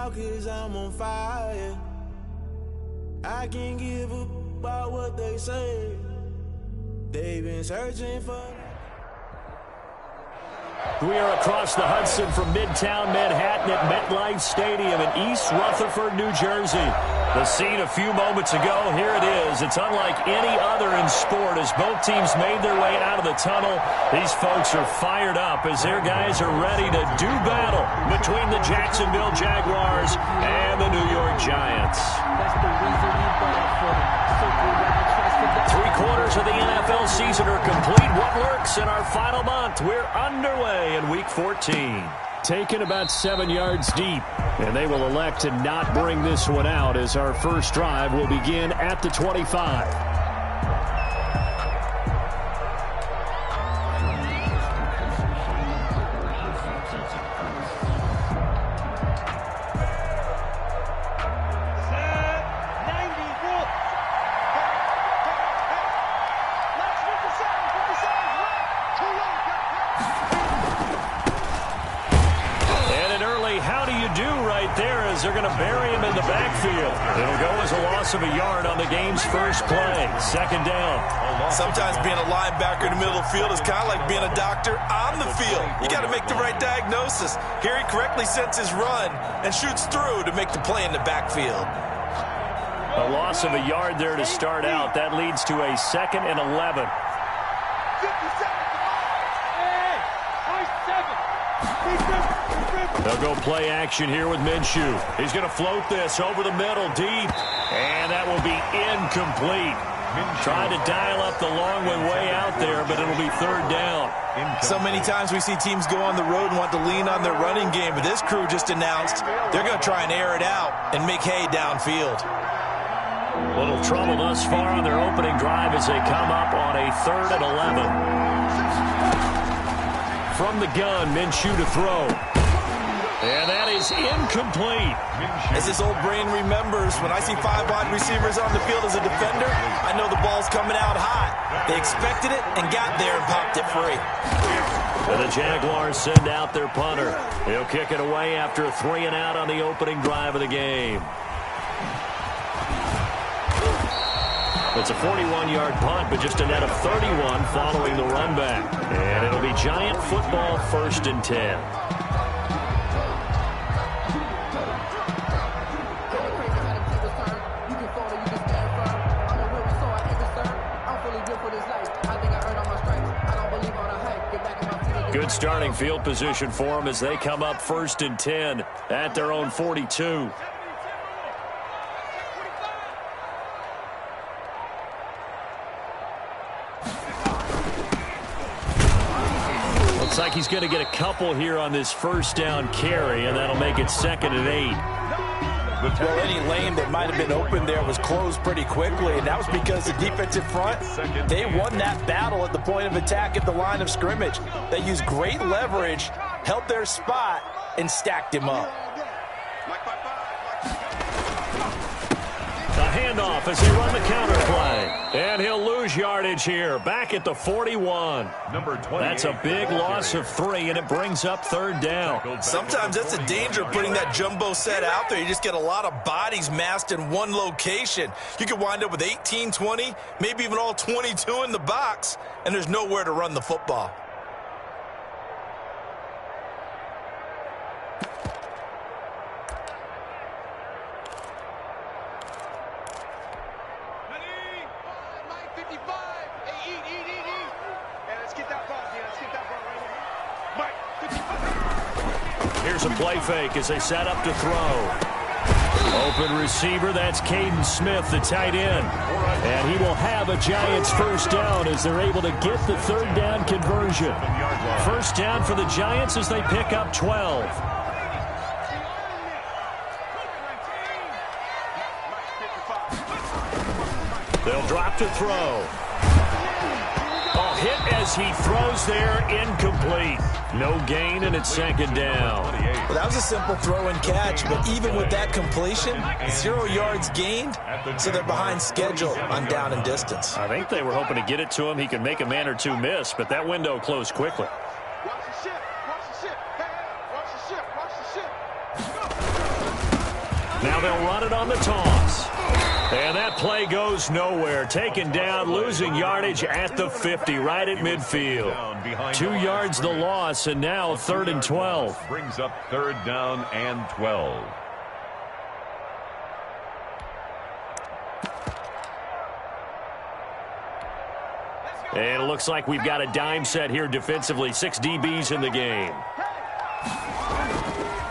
now 'cause I'm on fire. I can't give up about what they say. They've been searching for. We are across the Hudson from Midtown Manhattan at MetLife Stadium in East Rutherford, New Jersey. The scene a few moments ago, here it is. It's unlike any other in sport as both teams made their way out of the tunnel. These folks are fired up as their guys are ready to do battle between the Jacksonville Jaguars and the New York Giants. That's the reason we bought for them. Three-quarters of the NFL season are complete. What lurks in our final month? We're underway in Week 14. Taken about 7 yards deep, and they will elect to not bring this one out as our first drive will begin at the 25. They're going to bury him in the backfield. It'll go as a loss of a yard on the game's first play. Second down. Sometimes being a linebacker in the middle of the field is kind of like being a doctor on the field. You got to make the right diagnosis. Here he correctly sets his run and shoots through to make the play in the backfield. A loss of a yard there to start out. That leads to a 2nd and 11. 50 seconds. Hey, 7. They'll go play action here with Minshew. He's going to float this over the middle deep, and that will be incomplete. Trying to dial up the long way out there, but it'll be third down. So many times we see teams go on the road and want to lean on their running game, but this crew just announced they're going to try and air it out and make hay downfield. Little trouble thus far on their opening drive as they come up on a 3rd and 11. From the gun, Minshew to throw. And that is incomplete. As his old brain remembers, when I see 5 wide receivers on the field as a defender, I know the ball's coming out hot. They expected it and got there and popped it free. And the Jaguars send out their punter. He'll kick it away after a 3 and out on the opening drive of the game. It's a 41-yard punt, but just a net of 31 following the run back. And it'll be Giant football 1st and 10. Good starting field position for them as they come up 1st and 10 at their own 42. Looks like he's going to get a couple here on this first down carry, and that'll make it 2nd and 8. Well, any lane that might have been open there was closed pretty quickly, and that was because the defensive front, they won that battle at the point of attack at the line of scrimmage. They used great leverage, held their spot, and stacked him up. The handoff as they run the counter play. And he'll lose yardage here, back at the 41. That's a big loss of 3, and it brings up 3rd down. Sometimes that's the danger of putting that jumbo set out there. You just get a lot of bodies massed in one location. You could wind up with 18, 20, maybe even all 22 in the box, and there's nowhere to run the football. Here's a play fake as they set up to throw. Open receiver, that's Caden Smith, the tight end. And he will have a Giants first down as they're able to get the 3rd down conversion. First down for the Giants as they pick up 12. They'll drop to throw. Hit as he throws there, incomplete. No gain, and it's 2nd down. Well, that was a simple throw and catch, but even with that completion, 0 yards gained, so they're behind schedule on down and distance. I think they were hoping to get it to him. He could make a man or two miss, but that window closed quickly. Now they'll run it on the toss. And that play goes nowhere. Taken down, losing yardage at the 50, right at midfield. 2 yards the loss, and now 3rd and 12. Brings up 3rd down and 12. And it looks like we've got a dime set here defensively. 6 DBs in the game.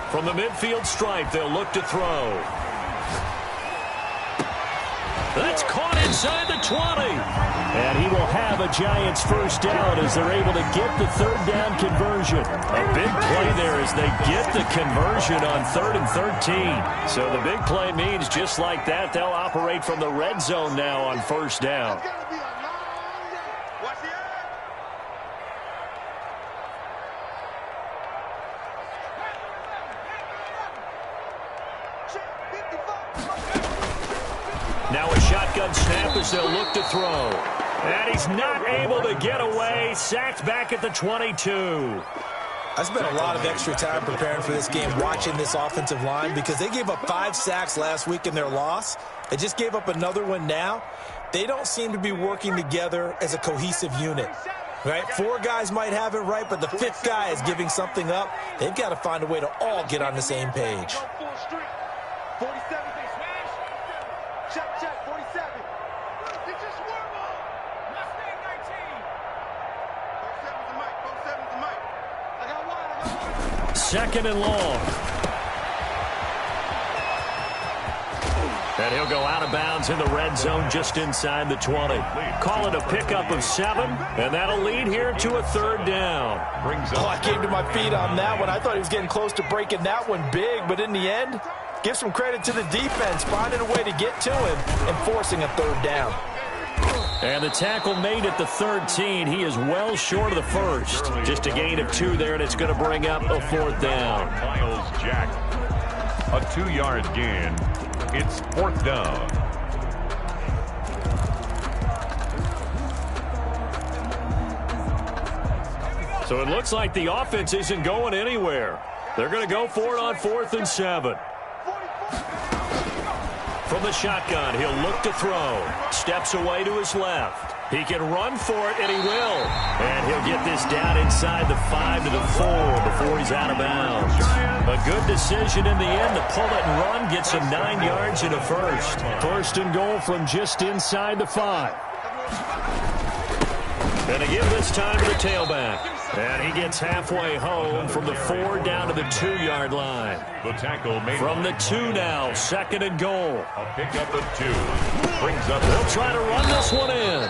From the midfield stripe, they'll look to throw. That's caught inside the 20. And he will have a Giants first down as they're able to get the 3rd down conversion. A big play there as they get the conversion on 3rd and 13. So the big play means just like that, they'll operate from the red zone now on 1st down. Now a shotgun snap as they'll look to throw. And he's not able to get away. Sacked back at the 22. I spent a lot of extra time preparing for this game, watching this offensive line, because they gave up 5 sacks last week in their loss. They just gave up another one now. They don't seem to be working together as a cohesive unit. Right? 4 guys might have it right, but the 5th guy is giving something up. They've got to find a way to all get on the same page. 47. Check, 47. It's just warm up. Mustang 19. 47's the mic. 47's the mic. I got one. 2nd and long. And he'll go out of bounds in the red zone just inside the 20. Call it a pickup of 7, and that'll lead here to a 3rd down. I came to my feet on that one. I thought he was getting close to breaking that one big, but in the end, give some credit to the defense, finding a way to get to him and forcing a 3rd down. And the tackle made at the 13. He is well short of the 1st. Just a gain of 2 there, and it's going to bring up a 4th down. Miles Jack, a 2-yard gain. It's 4th down. So it looks like the offense isn't going anywhere. They're going to go for it on 4th and 7. From the shotgun, he'll look to throw. Steps away to his left. He can run for it, and he will. And he'll get this down inside the 5 to the 4 before he's out of bounds. A good decision in the end to pull it and run, gets him 9 yards and a 1st. 1st and goal from just inside the 5. And to give this time to the tailback. And he gets halfway home from the 4 down to the 2-yard line. The tackle made from the 2 now, 2nd and goal. A pickup of 2. Brings up. They'll try to run this one in.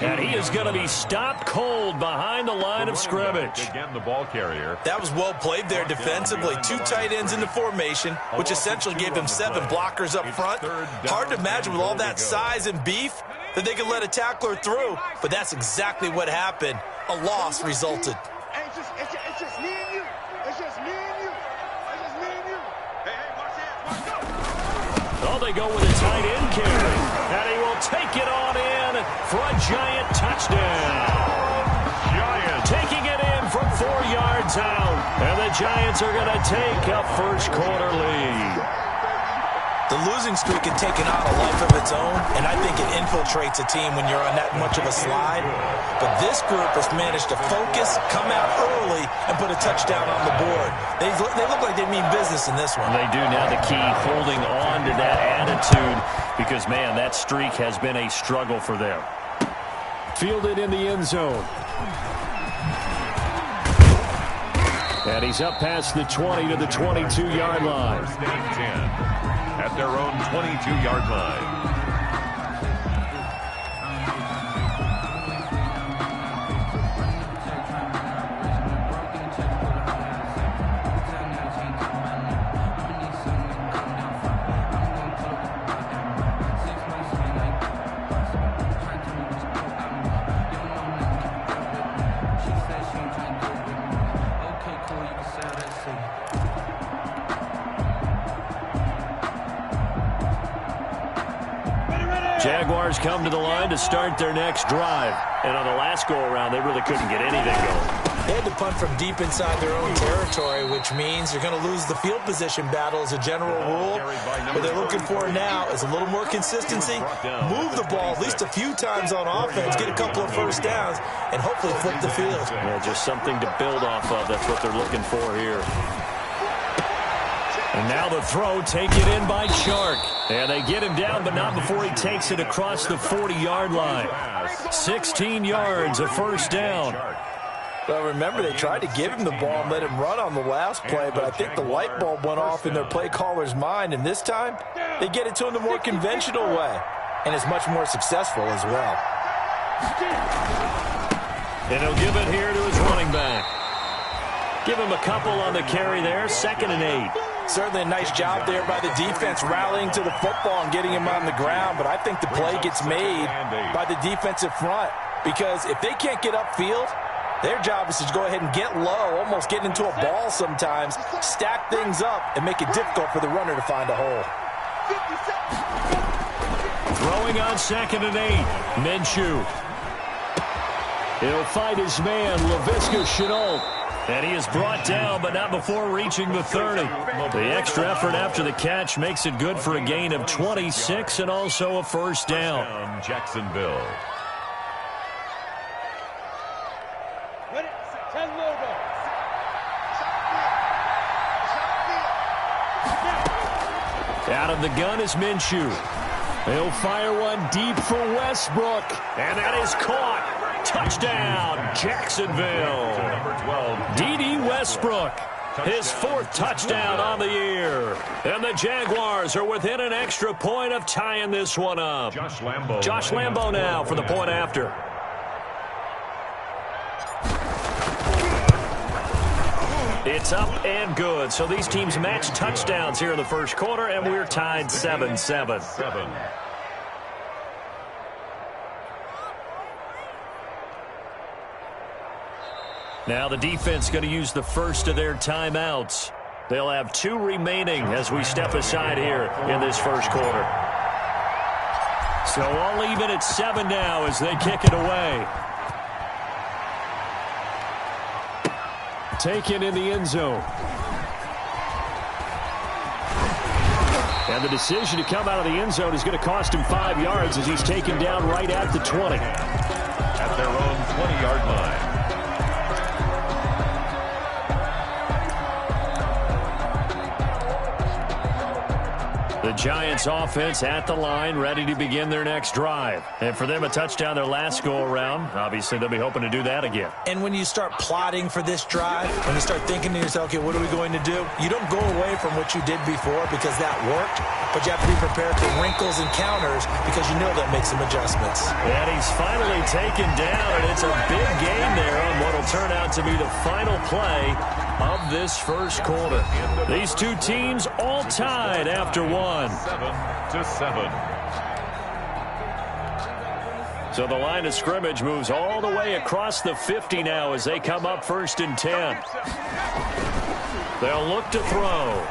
And he is going to be stopped cold behind the line of scrimmage. Again, the ball carrier. That was well played there defensively. 2 tight ends in the formation, which essentially gave them 7 blockers up front. Hard to imagine with all that size and beef that they could let a tackler through, but that's exactly what happened. A loss resulted. It's just me and you. It's just me and you. It's just me and you. Hey, watch this. Oh, they go with a tight end carry. And he will take it on in for a Giant touchdown. Giants taking it in from 4 yards out. And the Giants are going to take a first-quarter lead. The losing streak had taken on a life of its own, and I think it infiltrates a team when you're on that much of a slide. But this group has managed to focus, come out early, and put a touchdown on the board. They look like they mean business in this one. They do. Now the key, holding on to that attitude, because, man, that streak has been a struggle for them. Fielded in the end zone. And he's up past the 20 to the 22-yard line. 10. At their own 22-yard line. Jaguars come to the line to start their next drive. And on the last go-around, they really couldn't get anything going. They had to punt from deep inside their own territory, which means you're going to lose the field position battle as a general rule. What they're looking for now is a little more consistency, move the ball at least a few times on offense, get a couple of first downs, and hopefully flip the field. Yeah, just something to build off of. That's what they're looking for here. And now the throw taken in by Chark. And they get him down, but not before he takes it across the 40-yard line. 16 yards, a first down. Well, remember, they tried to give him the ball and let him run on the last play, but I think the light bulb went off in their play caller's mind, and this time they get it to him the more conventional way, and it's much more successful as well. And he'll give it here to his running back. Give him a couple on the carry there, 2nd and 8. Certainly a nice job there by the defense rallying to the football and getting him on the ground, but I think the play gets made by the defensive front, because if they can't get upfield, their job is to go ahead and get low, almost get into a ball sometimes, stack things up, and make it difficult for the runner to find a hole. Throwing on 2nd and 8. Minshew. He'll fight his man, Laviska Shenault. And he is brought down, but not before reaching the 30. The extra effort after the catch makes it good for a gain of 26 and also a first down. Jacksonville. Out of the gun is Minshew. He'll fire one deep for Westbrook. And that is caught. Touchdown, Jacksonville. D.D. Westbrook, his 4th touchdown on the year. And the Jaguars are within an extra point of tying this one up. Josh Lambo now for the point after. It's up and good. So these teams match touchdowns here in the first quarter, and we're tied 7-7. Now the defense going to use the first of their timeouts. They'll have 2 remaining as we step aside here in this first quarter. So all even at 7 now as they kick it away. Taken in the end zone. And the decision to come out of the end zone is going to cost him 5 yards as he's taken down right at the 20. At their own 20-yard line. The Giants offense at the line, ready to begin their next drive. And for them, a touchdown their last go-around. Obviously, they'll be hoping to do that again. And when you start plotting for this drive, when you start thinking to yourself, okay, what are we going to do? You don't go away from what you did before because that worked, but you have to be prepared for wrinkles and counters because you know they'll make some adjustments. And he's finally taken down, and it's a big gain there on what will turn out to be the final play of this first quarter. These two teams all tied after 1. 7-7. So the line of scrimmage moves all the way across the 50 now as they come up 1st and 10. They'll look to throw.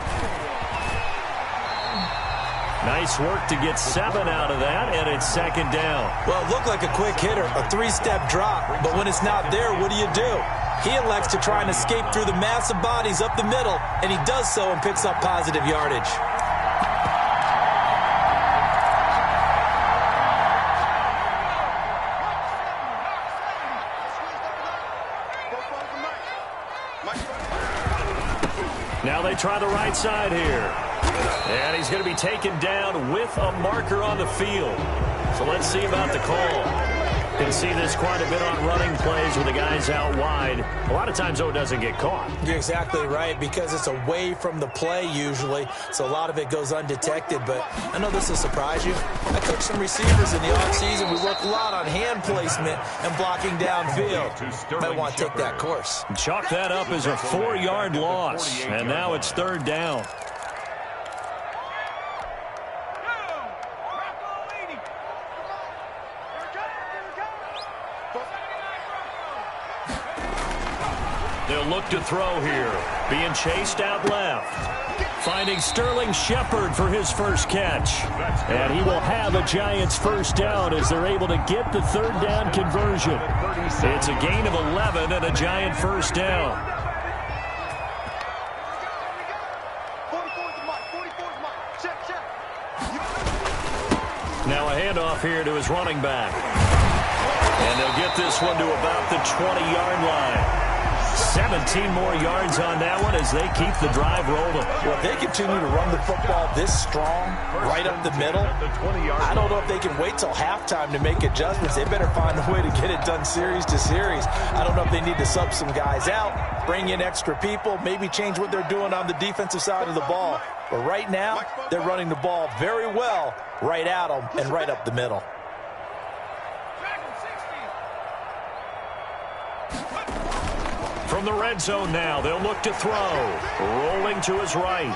Nice work to get 7 out of that, and it's 2nd down. Well, it looked like a quick hitter, a 3-step drop, but when it's not there, what do? He elects to try and escape through the mass of bodies up the middle, and he does so and picks up positive yardage. Now they try the right side here. And he's going to be taken down with a marker on the field. So let's see about the call. You can see this quite a bit on running plays with the guys out wide. A lot of times, though, it doesn't get caught. You're exactly right, because it's away from the play usually, so a lot of it goes undetected. But I know this will surprise you. I coach some receivers in the offseason. We work a lot on hand placement and blocking downfield. Might want to take that course. Chalk that up as a 4-yard loss, and now it's 3rd down. They'll look to throw here. Being chased out left. Finding Sterling Shepard for his first catch. And he will have a Giants first down as they're able to get the third down conversion. It's a gain of 11 and a Giant first down. Now a handoff here to his running back. And they'll get this one to about the 20-yard line. 17 more yards on that one as they keep the drive rolling. Well, if they continue to run the football this strong, right up the middle, I don't know if they can wait till halftime to make adjustments. They better find a way to get it done series to series. I don't know if they need to sub some guys out, bring in extra people, maybe change what they're doing on the defensive side of the ball. But right now, they're running the ball very well right at them and right up the middle. From the red zone now, they'll look to throw. Rolling to his right.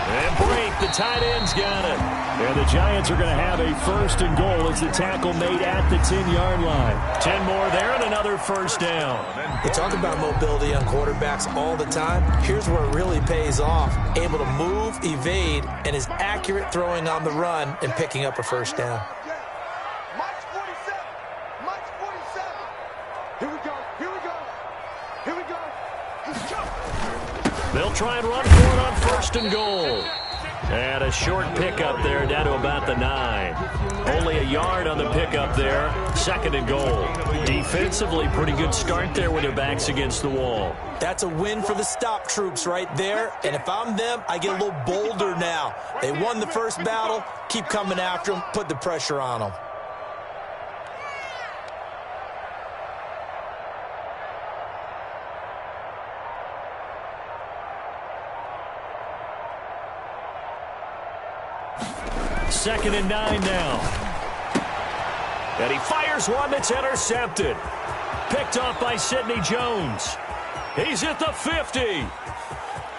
And break, the tight end's got it. And the Giants are going to have a first and goal as the tackle made at the 10-yard line. 10 more there and another first down. You talk about mobility on quarterbacks all the time. Here's where it really pays off. Able to move, evade, and is accurate throwing on the run and picking up a first down. They'll try and run for it on first and goal. And a short pickup there down to about the 9. Only a yard on the pickup there. Second and goal. Defensively, pretty good start there with their backs against the wall. That's a win for the stop troops right there. And if I'm them, I get a little bolder now. They won the first battle. Keep coming after them. Put the pressure on them. Second and 9 now. And he fires one that's intercepted. Picked off by Sidney Jones. He's at the 50.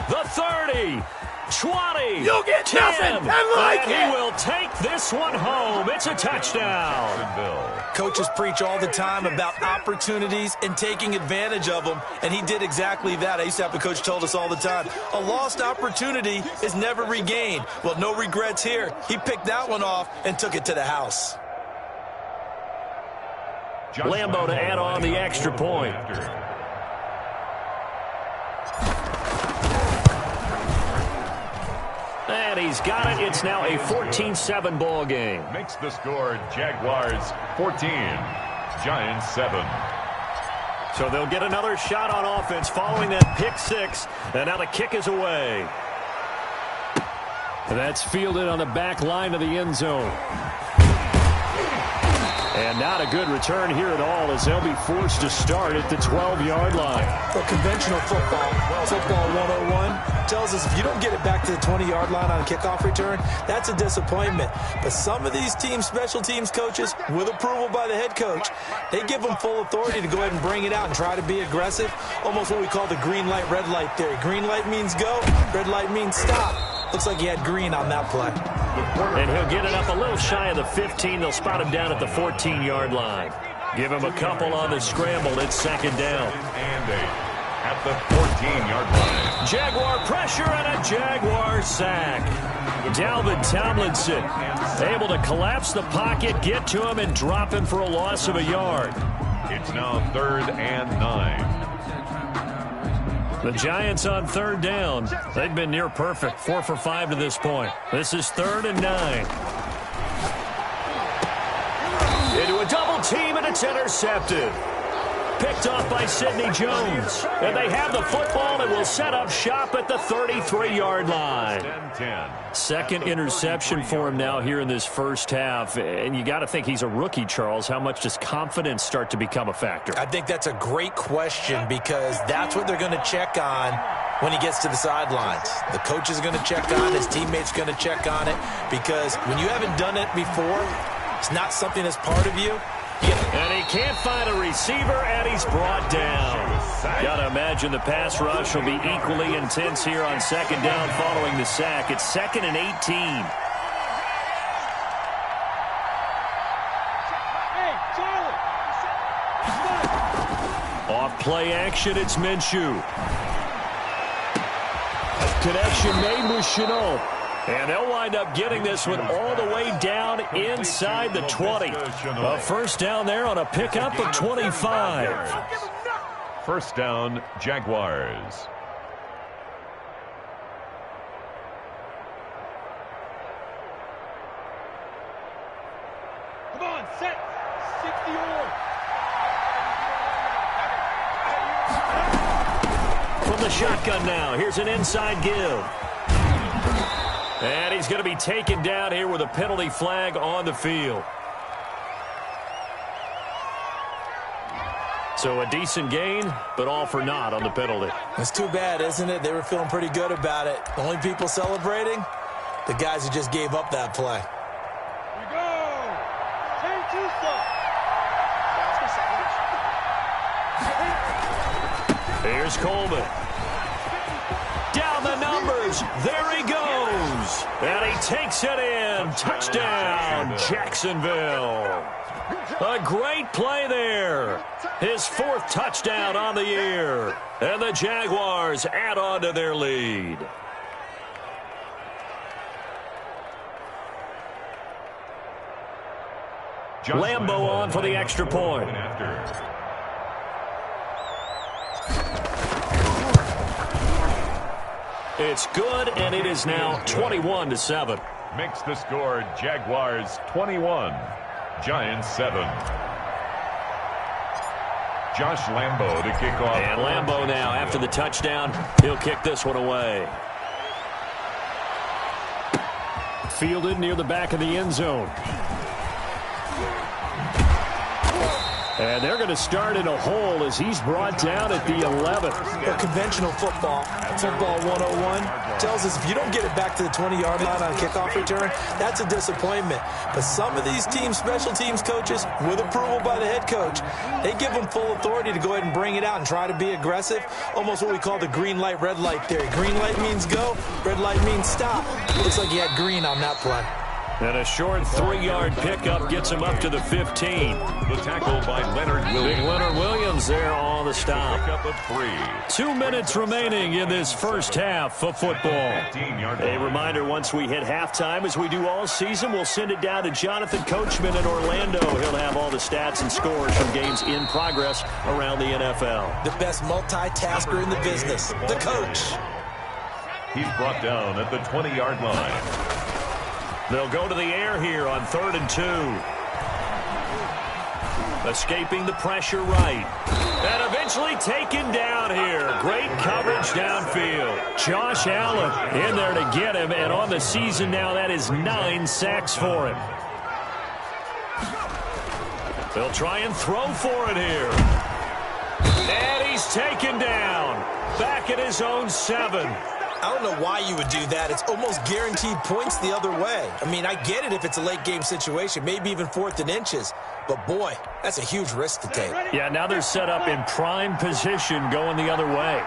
The 30. 20. You'll get 10, nothing. And he will take this one home. It's a touchdown. Coaches preach all the time about opportunities and taking advantage of them, and he did exactly that. I used to have a coach told us all the time, a lost opportunity is never regained. Well, no regrets here. He picked that one off and took it to the house. Lambo to add on the extra point. And he's got it. It's now a 14-7 ball game. Makes the score Jaguars 14, Giants 7. So they'll get another shot on offense following that pick six. And now the kick is away. That's fielded on the back line of the end zone. And not a good return here at all as they'll be forced to start at the 12-yard line. For conventional football 101 tells us if you don't get it back to the 20-yard line on a kickoff return, that's a disappointment. But some of these teams, special teams coaches, with approval by the head coach, they give them full authority to go ahead and bring it out and try to be aggressive. Almost what we call the green light, red light theory. Green light means go, red light means stop. Looks like he had green on that play. And he'll get it up a little shy of the 15. They'll spot him down at the 14-yard line. Give him a couple on the scramble. It's second down. And 8 at the 14-yard line. Jaguar pressure and a Jaguar sack. Dalvin Tomlinson able to collapse the pocket, get to him, and drop him for a loss of a yard. It's now 3rd and 9. The Giants on third down. They've been near perfect. 4 for 5 to this point. This is 3rd and 9. Into a double team, and it's intercepted. Picked off by Sidney Jones. And they have the football and will set up shop at the 33-yard line. 10-10. Second interception for him now here in this first half. And you got to think he's a rookie, Charles. How much does confidence start to become a factor? I think that's a great question because that's what they're going to check on when he gets to the sidelines. The coach is going to check on it. His teammates are going to check on it because when you haven't done it before, it's not something that's part of you. And he can't find a receiver, and he's brought down. Got to imagine the pass rush will be equally intense here on second down following the sack. It's 2nd and 18. Off Play action, it's Minshew. Connection made with Chenault. And they'll wind up getting this one all the way down inside the 20. A first down there on a pickup of 25. First down, Jaguars. Come on, set. 60 all. From the shotgun now, here's an inside give. And he's going to be taken down here with a penalty flag on the field. So a decent gain, but all for naught on the penalty. It's too bad, isn't it? They were feeling pretty good about it. The only people celebrating, the guys who just gave up that play. Here we go. Here's Coleman. Down the numbers. There he goes. And he takes it in. Touchdown, Jacksonville. A great play there. His 4th touchdown on the year. And the Jaguars add on to their lead. Lambo on for the extra point. It's good, and it is now 21-7. Makes the score Jaguars 21, Giants 7. Josh Lambo to kick off. And Lambo now, after the touchdown, he'll kick this one away. Fielded near the back of the end zone. And they're going to start in a hole as he's brought down at the 11. Well, conventional football 101, tells us if you don't get it back to the 20-yard line on kickoff return, that's a disappointment. But some of these teams, special teams coaches, with approval by the head coach, they give them full authority to go ahead and bring it out and try to be aggressive. Almost what we call the green light, red light theory. Green light means go, red light means stop. Looks like you had green on that play. And a short 3-yard pickup gets him up to the 15. The tackle by Leonard Williams. Big Leonard Williams there on the stop. Pickup of 3. 2 minutes remaining in this first half of football. A reminder, once we hit halftime, as we do all season, we'll send it down to Jonathan Coachman in Orlando. He'll have all the stats and scores from games in progress around the NFL. The best multitasker in the business, the coach. He's brought down at the 20-yard line. They'll go to the air here on 3rd and 2. Escaping the pressure right. And eventually taken down here. Great coverage downfield. Josh Allen in there to get him. And on the season now, that is 9 sacks for him. They'll try and throw for it here. And he's taken down. Back at his own 7. I don't know why you would do that. It's almost guaranteed points the other way. I mean, I get it if it's a late game situation, maybe even 4th and inches. But, boy, that's a huge risk to take. Yeah, now they're set up in prime position going the other way.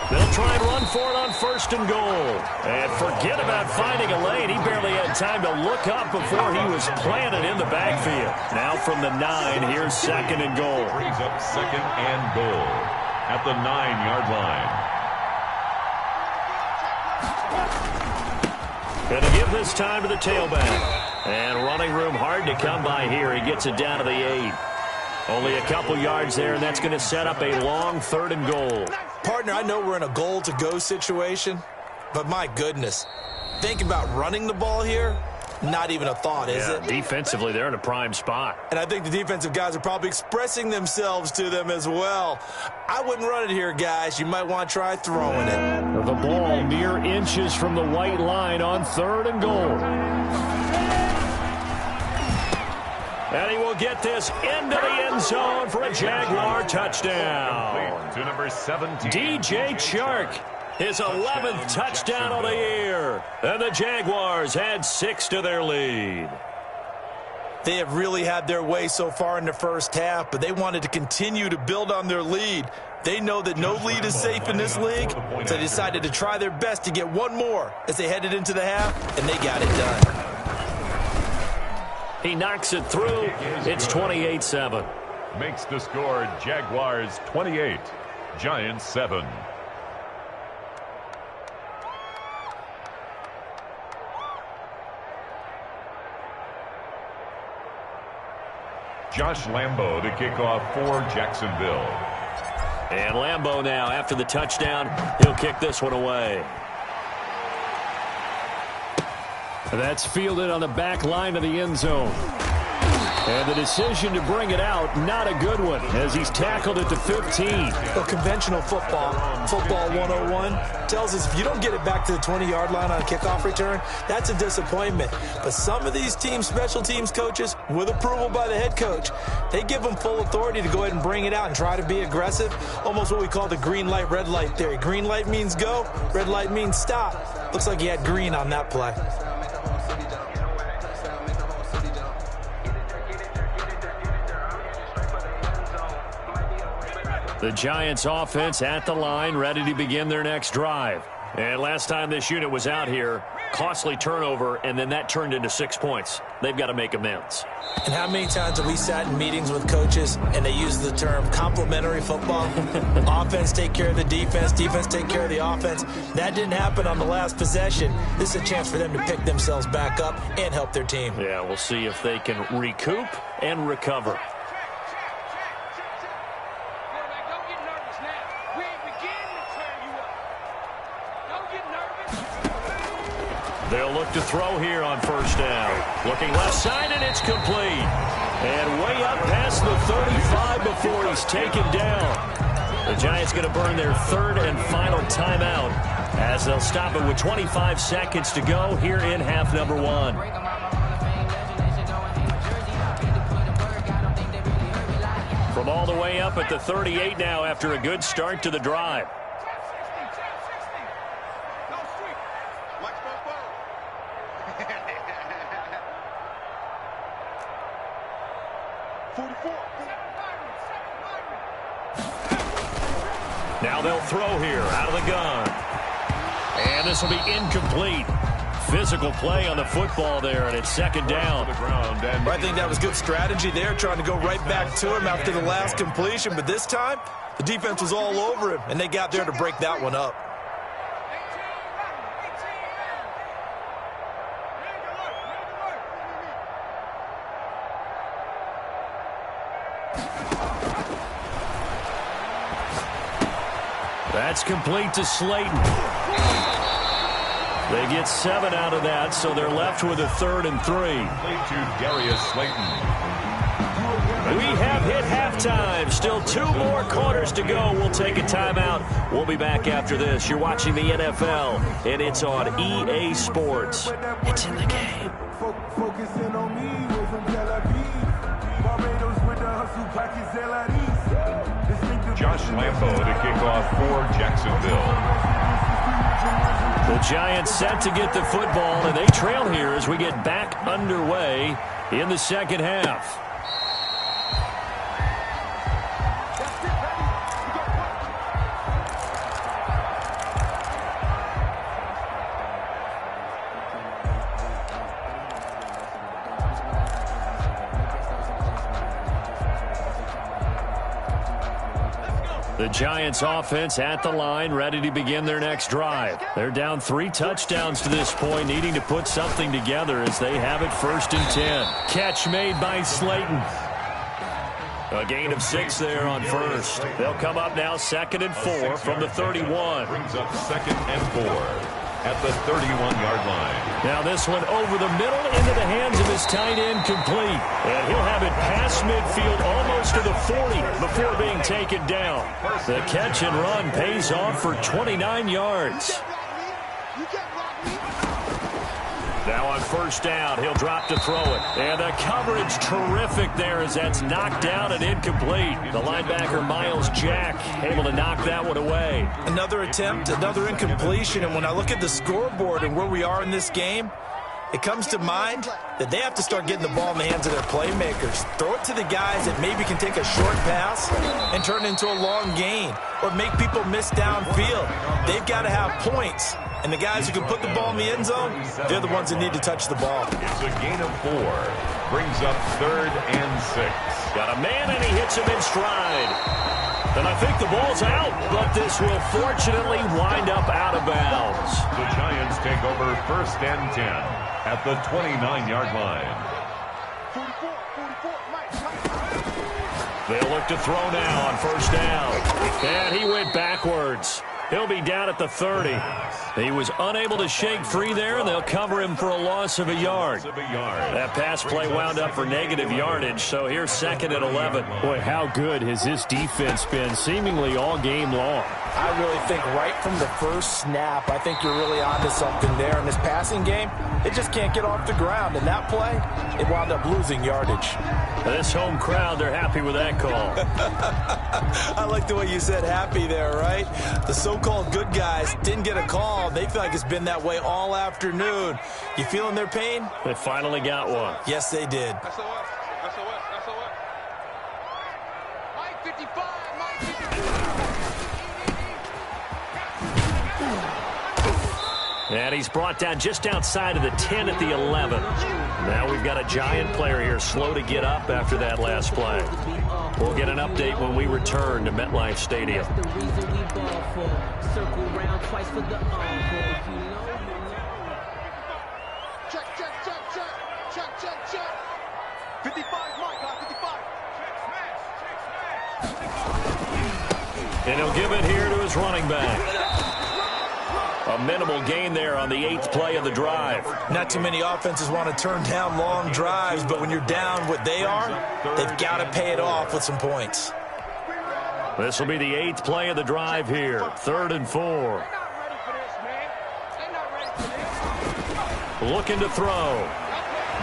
They'll try and run for it on 1st and goal. And forget about finding a lane. He barely had time to look up before he was planted in the backfield. Now from the 9, here's 2nd and goal. Brings up 2nd and goal at the 9-yard line. Going to give this time to the tailback. And running room hard to come by here. He gets it down to the 8. Only a couple yards there, and that's going to set up a long 3rd and goal. Partner, I know we're in a goal-to-go situation, but my goodness, thinking about running the ball here, not even a thought, is it? Defensively, they're in a prime spot. And I think the defensive guys are probably expressing themselves to them as well. I wouldn't run it here, guys. You might want to try throwing it. The ball mere inches from the white line on 3rd and goal. And he will get this into the end zone for a Jaguar touchdown. To number 17. DJ Chark, his 11th touchdown of the year. And the Jaguars add 6 to their lead. They have really had their way so far in the first half, but they wanted to continue to build on their lead. They know that no lead is safe in this league, so they decided to try their best to get one more as they headed into the half, and they got it done. He knocks it through. It's 28-7. makes the score Jaguars 28, Giants 7. Josh Lambo to kick off for Jacksonville. And Lambo now, after the touchdown, he'll kick this one away. That's fielded on the back line of the end zone. And the decision to bring it out, not a good one, as he's tackled at the 15. Well, conventional football 101, tells us if you don't get it back to the 20-yard line on a kickoff return, that's a disappointment. But some of these team special teams coaches, with approval by the head coach, they give them full authority to go ahead and bring it out and try to be aggressive, almost what we call the green light, red light theory. Green light means go, red light means stop. Looks like he had green on that play. The Giants offense at the line, ready to begin their next drive. And last time this unit was out here, costly turnover, and then that turned into 6 points. They've got to make amends. And how many times have we sat in meetings with coaches and they use the term complementary football? Offense take care of the defense, defense take care of the offense. That didn't happen on the last possession. This is a chance for them to pick themselves back up and help their team. Yeah, we'll see if they can recoup and recover. They'll look to throw here on first down. Looking left side, and it's complete. And way up past the 35 before he's taken down. The Giants going to burn their third and final timeout as they'll stop it with 25 seconds to go here in half number one. From all the way up at the 38 now after a good start to the drive. Now they'll throw here out of the gun. And this will be incomplete. Physical play on the football there, and it's second down. I think that was good strategy there, trying to go right back to him after the last completion. But this time, the defense was all over him, and they got there to break that one up. That's complete to Slayton. They get 7 out of that, so they're left with a 3rd and 3. To Darius Slayton. We have hit halftime. Still 2 more quarters to go. We'll take a timeout. We'll be back after this. You're watching the NFL, and it's on EA Sports. It's in the game. Focusing on me with some Tel Aviv. Barbados with the hustle package Josh Lambo to kick off for Jacksonville. The Giants set to get the football, and they trail here as we get back underway in the second half. The Giants offense at the line, ready to begin their next drive. They're down 3 touchdowns to this point, needing to put something together as they have it 1st and 10. Catch made by Slayton. A gain of 6 there on first. They'll come up now 2nd and 4 from the 31. Brings up 2nd and 4 at the 31-yard line. Now this one over the middle into the hands of his tight end, complete. And he'll have it past midfield almost to the 40 before being taken down. The catch and run pays off for 29 yards. Now on first down, he'll drop to throw it. And the coverage terrific there as that's knocked down and incomplete. The linebacker, Miles Jack, able to knock that one away. Another attempt, another incompletion. And when I look at the scoreboard and where we are in this game, it comes to mind that they have to start getting the ball in the hands of their playmakers. Throw it to the guys that maybe can take a short pass and turn it into a long gain or make people miss downfield. They've got to have points. And the guys who can put the ball in the end zone, they're the ones that need to touch the ball. It's a gain of 4. Brings up 3rd and 6. Got a man, and he hits him in stride. And I think the ball's out, but this will fortunately wind up out of bounds. The Giants take over 1st and 10 at the 29-yard line. 44, They'll look to throw now on 1st down. And he went backwards. He'll be down at the 30. He was unable to shake free there, and they'll cover him for a loss of a yard. That pass play wound up for negative yardage, so here's 2nd and 11. Boy, how good has this defense been seemingly all game long? I really think right from the first snap, I think you're really onto something there. In this passing game, it just can't get off the ground. And that play, it wound up losing yardage. This home crowd, they're happy with that call. I like the way you said happy there, right? The so-called good guys didn't get a call. They feel like it's been that way all afternoon. You feeling their pain? They finally got one. Yes, they did. That's a what? Mike 55, Mike 55. And he's brought down just outside of the 10 at the 11. Now we've got a Giant player here slow to get up after that last play. We'll get an update when we return to MetLife Stadium. Check. 55, Mike, 55. And he'll give it here to his running back. A minimal gain there on the 8th play of the drive. Not too many offenses want to turn down long drives, but when you're down what they are, they've got to pay it off with some points. This will be the 8th play of the drive here. 3rd and 4. They're not ready for this, man. They're not ready for this. Looking to throw.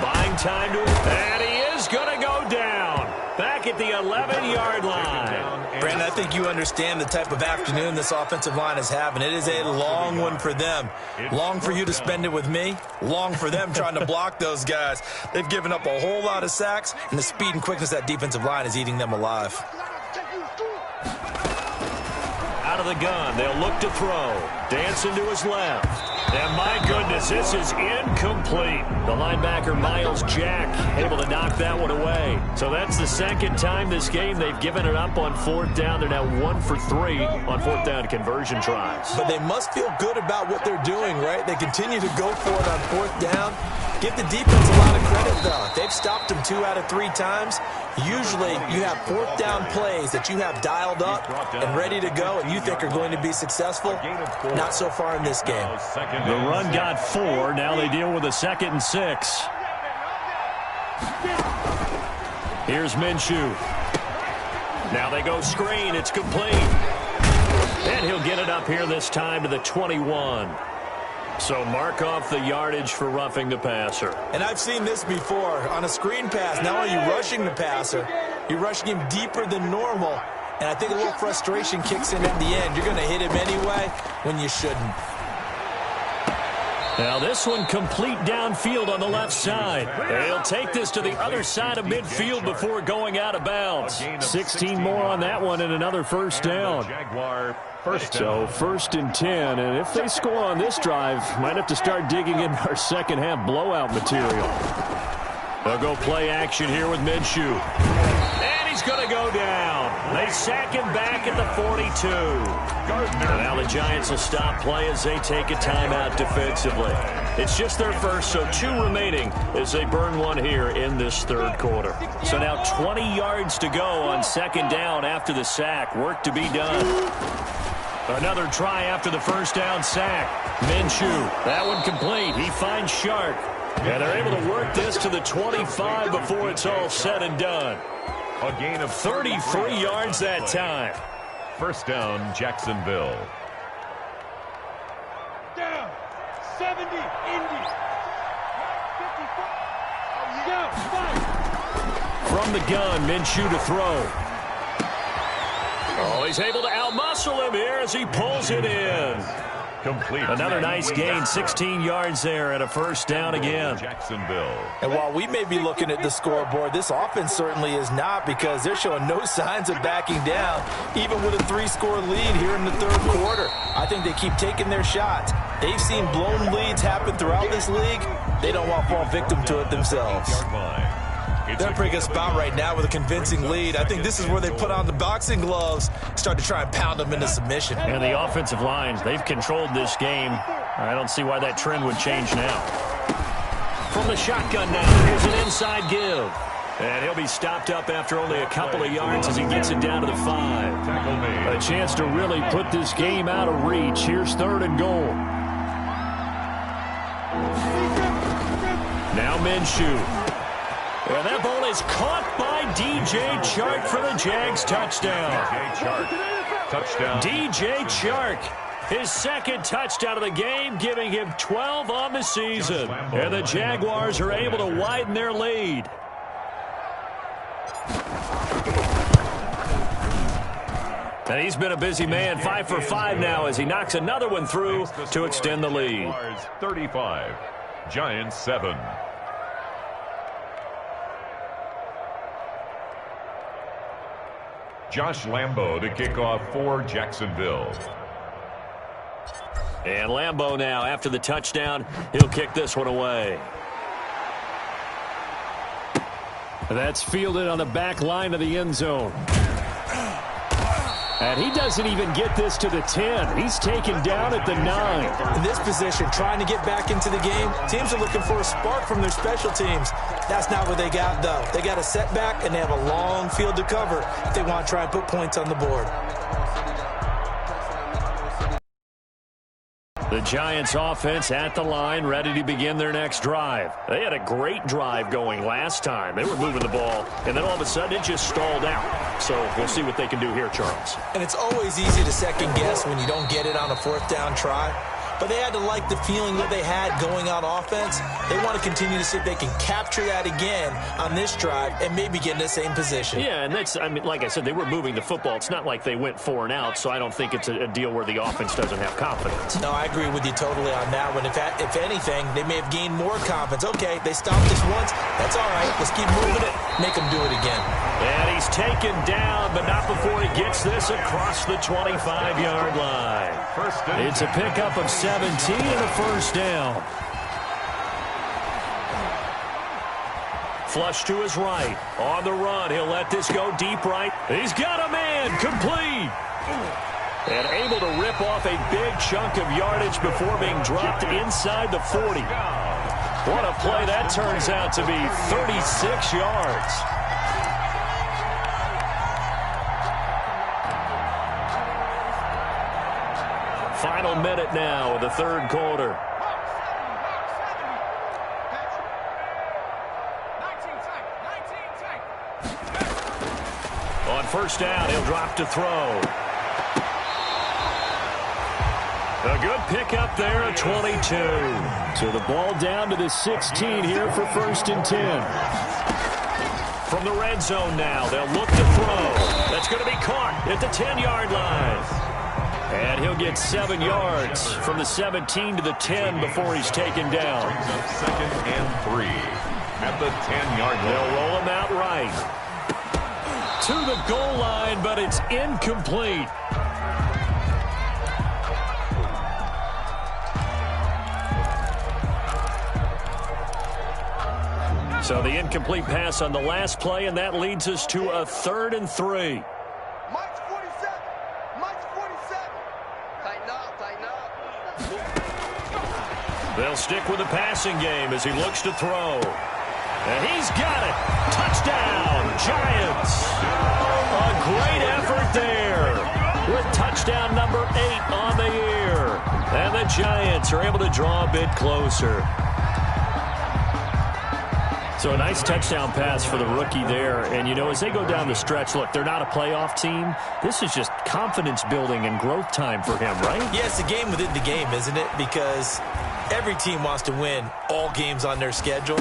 Buying time to, and he is going to go down. Back at the 11-yard line. Brandon, I think you understand the type of afternoon this offensive line is having. It is a long one for them. Long for you to spend it with me. Long for them trying to block those guys. They've given up a whole lot of sacks, and the speed and quickness of that defensive line is eating them alive. Out of the gun, they'll look to throw. Dancing to his left. And my goodness, this is incomplete. The linebacker, Miles Jack, able to knock that one away. So that's the 2nd time this game they've given it up on 4th down. They're now 1 for 3 on 4th down conversion tries. But they must feel good about what they're doing, right? They continue to go for it on 4th down. Give the defense a lot of credit, though. They've stopped them 2 out of 3 times. Usually, you have 4th down plays that you have dialed up and ready to go and you think are going to be successful. Not so far in this game. The run got 4. Now they deal with a 2nd and 6. Here's Minshew. Now they go screen. It's complete. And he'll get it up here this time to the 21. So mark off the yardage for roughing the passer. And I've seen this before. On a screen pass, not only are you rushing the passer, you're rushing him deeper than normal. And I think a little frustration kicks in at the end. You're going to hit him anyway when you shouldn't. Now this one complete downfield on the left side. They'll take this to the other side of midfield before going out of bounds. 16 more on that one and another 1st down. So 1st and 10, and if they score on this drive, might have to start digging in our second half blowout material. They'll go play action here with Minshew. And he's going to go down. They sack him back at the 42. Now the Giants will stop play as they take a timeout defensively. It's just their first, so 2 remaining as they burn one here in this 3rd quarter. So now 20 yards to go on 2nd down after the sack. Work to be done. Another try after the 1st down sack. Minshew, that one complete. He finds Shark. And they're able to work this to the 25 before it's all said and done. A gain of 33 yards that time. 1st down, Jacksonville. Down. 70, Indy. 55. Down, 5. From the gun, Minshew to throw. Oh, he's able to outmuscle him here as he pulls it in. Complete. Another nice gain, 16 yards there and a 1st down again. Jacksonville. And while we may be looking at the scoreboard, this offense certainly is not, because they're showing no signs of backing down, even with a 3-score lead here in the 3rd quarter. I think they keep taking their shots. They've seen blown leads happen throughout this league. They don't want to fall victim to it themselves. It's They're in a pretty good spot right now with a convincing lead. I think this is where they put on the boxing gloves, start to try and pound them into submission. And the offensive line, they've controlled this game. I don't see why that trend would change now. From the shotgun now, here's an inside give. And he'll be stopped up after only a couple of yards as he gets it down to the 5. tackle made. A chance to really put this game out of reach. Here's 3rd and goal. Now Minshew. And that ball is caught by DJ Chark for the Jags touchdown. DJ Chark. Touchdown. DJ Chark. His 2nd touchdown of the game, giving him 12 on the season. And the Jaguars are able to widen their lead. And he's been a busy man, 5 for 5 now as he knocks another one through to extend the lead. Jaguars 35, Giants 7. Josh Lambo to kick off for Jacksonville. And Lambo now, after the touchdown, he'll kick this one away. That's fielded on the back line of the end zone. And he doesn't even get this to the 10. He's taken down at the 9. In this position, trying to get back into the game, teams are looking for a spark from their special teams. That's not what they got, though. They got a setback, and they have a long field to cover if they want to try and put points on the board. The Giants offense at the line, ready to begin their next drive. They had a great drive going last time. They were moving the ball, and then all of a sudden it just stalled out. So we'll see what they can do here, Charles. And it's always easy to second guess when you don't get it on a 4th down try. But they had to like the feeling that they had going on offense. They want to continue to see if they can capture that again on this drive and maybe get in the same position. Yeah, and that's, I mean, like I said, they were moving the football. It's not like they went 4 and out, so I don't think it's a deal where the offense doesn't have confidence. No, I agree with you totally on that one. If anything, they may have gained more confidence. Okay, they stopped this once. That's all right. Let's keep moving it. Make them do it again. And he's taken down, but not before he gets this across the 25-yard line. It's a pickup of 17 and a 1st down. Flush to his right. On the run, he'll let this go deep right. He's got a man. Complete. And able to rip off a big chunk of yardage before being dropped inside the 40. What a play that turns out to be. 36 yards. Final minute now of the 3rd quarter. On 1st down, he'll drop to throw. A good pickup there at 22. So the ball down to the 16 here for 1st and 10. From the red zone now, they'll look to throw. That's going to be caught at the 10-yard line. And he'll get 7 yards from the 17 to the 10 before he's taken down. 2nd and 3 at the 10-yard line. They'll roll him out right to the goal line, but it's incomplete. So the incomplete pass on the last play, and that leads us to a 3rd and 3. Mike's 47. Mike's 47. Tighten up, tighten up. They'll stick with the passing game as he looks to throw. And he's got it. Touchdown, Giants. A great effort there with touchdown number 8 on the year. And the Giants are able to draw a bit closer. So a nice touchdown pass for the rookie there. And, you know, as they go down the stretch, look, they're not a playoff team. This is just confidence building and growth time for him, right? Yeah, it's a game within the game, isn't it? Because every team wants to win all games on their schedule.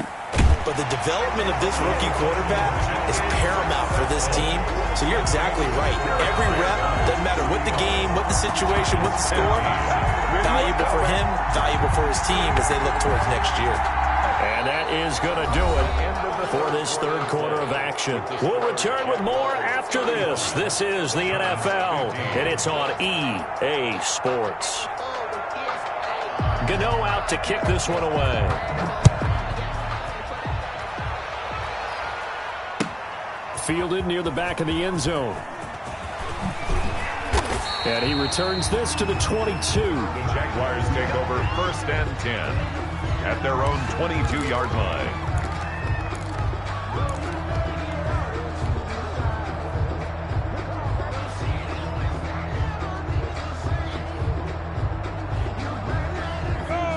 But the development of this rookie quarterback is paramount for this team. So you're exactly right. Every rep, doesn't matter what the game, what the situation, what the score, valuable for him, valuable for his team as they look towards next year. And that is going to do it for this 3rd quarter of action. We'll return with more after this. This is the NFL, and it's on EA Sports. Gano out to kick this one away. fielded near the back of the end zone. And he returns this to the 22. The Jaguars take over 1st and 10 at their own 22-yard line.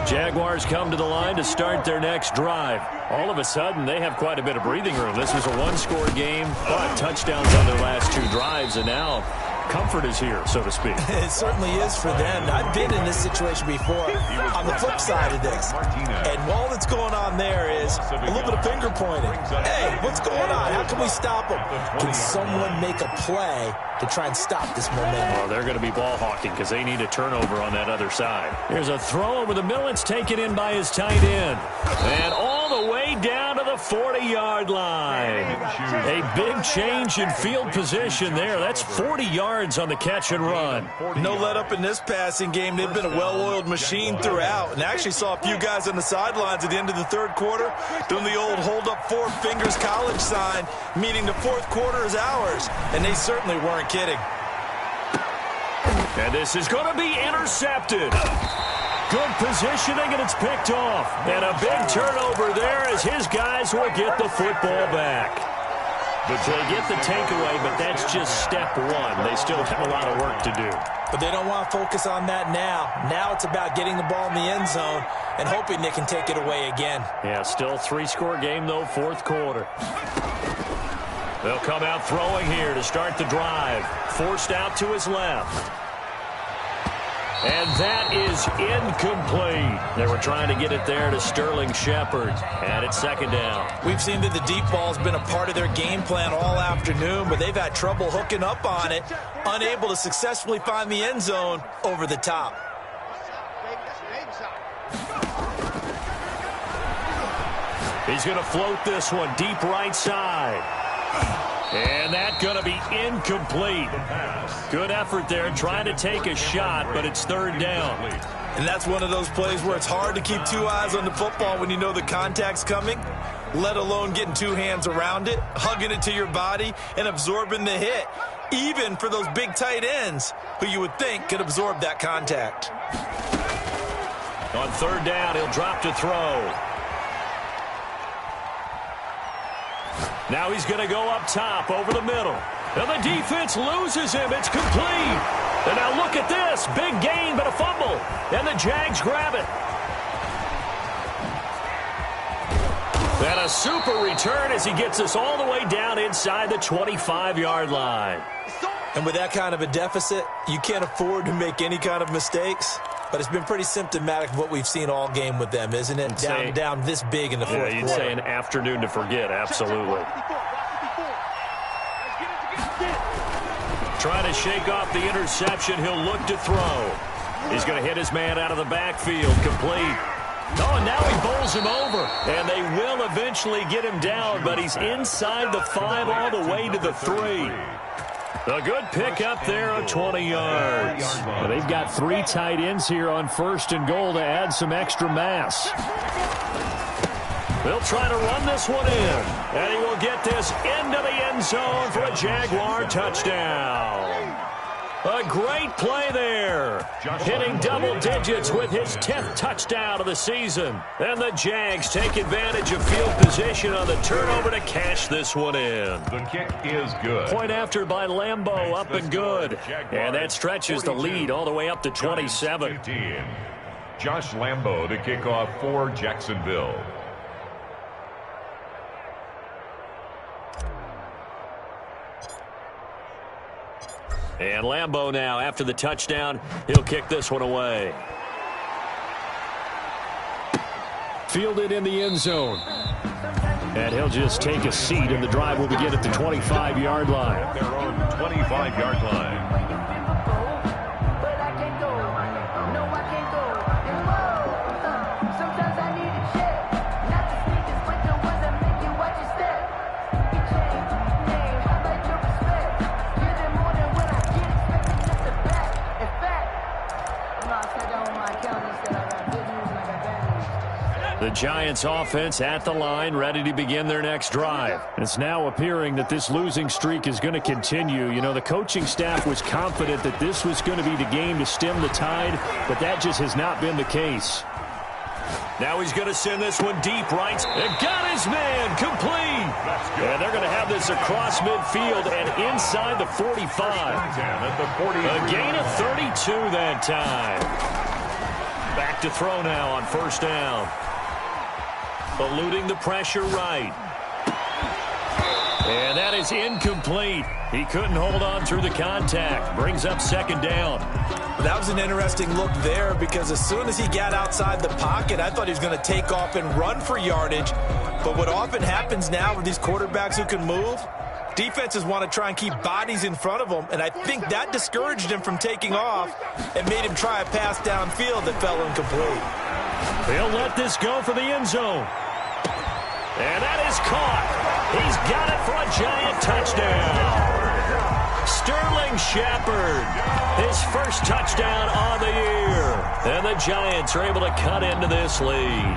Jaguars come to the line to start their next drive. All of a sudden, they have quite a bit of breathing room. This was a one-score game, but touchdowns on their last 2 drives, and now comfort is here, so to speak. It certainly is for them. I've been in this situation before on the flip side of this. And all that's going on there is a little bit of finger pointing. Hey, what's going on? How can we stop them? Can someone make a play to try and stop this momentum? Well, they're going to be ball hawking because they need a turnover on that other side. Here's a throw over the middle. It's taken in by his tight end. And all the way down to the 40-yard line. A big change in field position there. That's 40 yards on the catch and run. No let up in this passing game. They've been a well-oiled machine throughout. And actually saw a few guys on the sidelines at the end of the 3rd quarter doing the old hold up 4 fingers college sign, meaning the 4th quarter is ours. And they certainly weren't kidding. And this is going to be intercepted. Good positioning, and it's picked off. And a big turnover there as his guys will get the football back. They get the takeaway, but that's just step 1. They still have a lot of work to do. But they don't want to focus on that now. Now it's about getting the ball in the end zone and hoping they can take it away again. Yeah, still 3-score game, though, 4th quarter. They'll come out throwing here to start the drive. Forced out to his left. And that is incomplete. They were trying to get it there to Sterling Shepard. And it's 2nd down. We've seen that the deep ball's been a part of their game plan all afternoon, but they've had trouble hooking up on it, unable to successfully find the end zone over the top. He's going to float this one deep right side. And that's going to be incomplete. Good effort there trying to take a shot, but it's 3rd down. And that's one of those plays where it's hard to keep 2 eyes on the football when you know the contact's coming, let alone getting 2 hands around it, hugging it to your body, and absorbing the hit, even for those big tight ends who you would think could absorb that contact. On 3rd down, he'll drop to throw. Now he's going to go up top over the middle. And the defense loses him. It's complete. And now look at this. Big gain, but a fumble. And the Jags grab it. And a super return as he gets us all the way down inside the 25-yard line. And with that kind of a deficit, you can't afford to make any kind of mistakes. But it's been pretty symptomatic of what we've seen all game with them, isn't it? Down this big in the 4th quarter. You'd say an afternoon to forget, absolutely. Trying to shake off the interception, he'll look to throw. He's going to hit his man out of the backfield, complete. Oh, and now he bowls him over. And they will eventually get him down, but he's inside the 5 all the way to the 3. A good pick up there on 20 yards. Well, they've got 3 tight ends here on 1st and goal to add some extra mass. They'll try to run this one in. And he will get this into the end zone for a Jaguar touchdown. A great play there. Hitting double digits with his 10th touchdown of the season. And the Jags take advantage of field position on the turnover to cash this one in. The kick is good. Point after by Lambeau, up and good. And that stretches the lead all the way up to 27. Josh Lambeau to kick off for Jacksonville. And Lambeau now, after the touchdown, he'll kick this one away. Fielded in the end zone. And he'll just take a seat, and the drive will begin at the 25-yard line. At their own 25-yard line. The Giants offense at the line, ready to begin their next drive. It's now appearing that this losing streak is going to continue. You know, the coaching staff was confident that this was going to be the game to stem the tide, but that just has not been the case. Now he's going to send this one deep right. And got his man complete. And they're going to have this across midfield and inside the 45. A gain of 32 that time. Back to throw now on first down. Eluding the pressure right. And that is incomplete. He couldn't hold on through the contact. Brings up second down. That was an interesting look there because as soon as he got outside the pocket, I thought he was going to take off and run for yardage. But what often happens now with these quarterbacks who can move, defenses want to try and keep bodies in front of them, and I think that discouraged him from taking off and made him try a pass downfield that fell incomplete. They'll let this go for the end zone. And that is caught. He's got it for a Giant touchdown. Sterling Shepard, his first touchdown on the year. And the Giants are able to cut into this lead.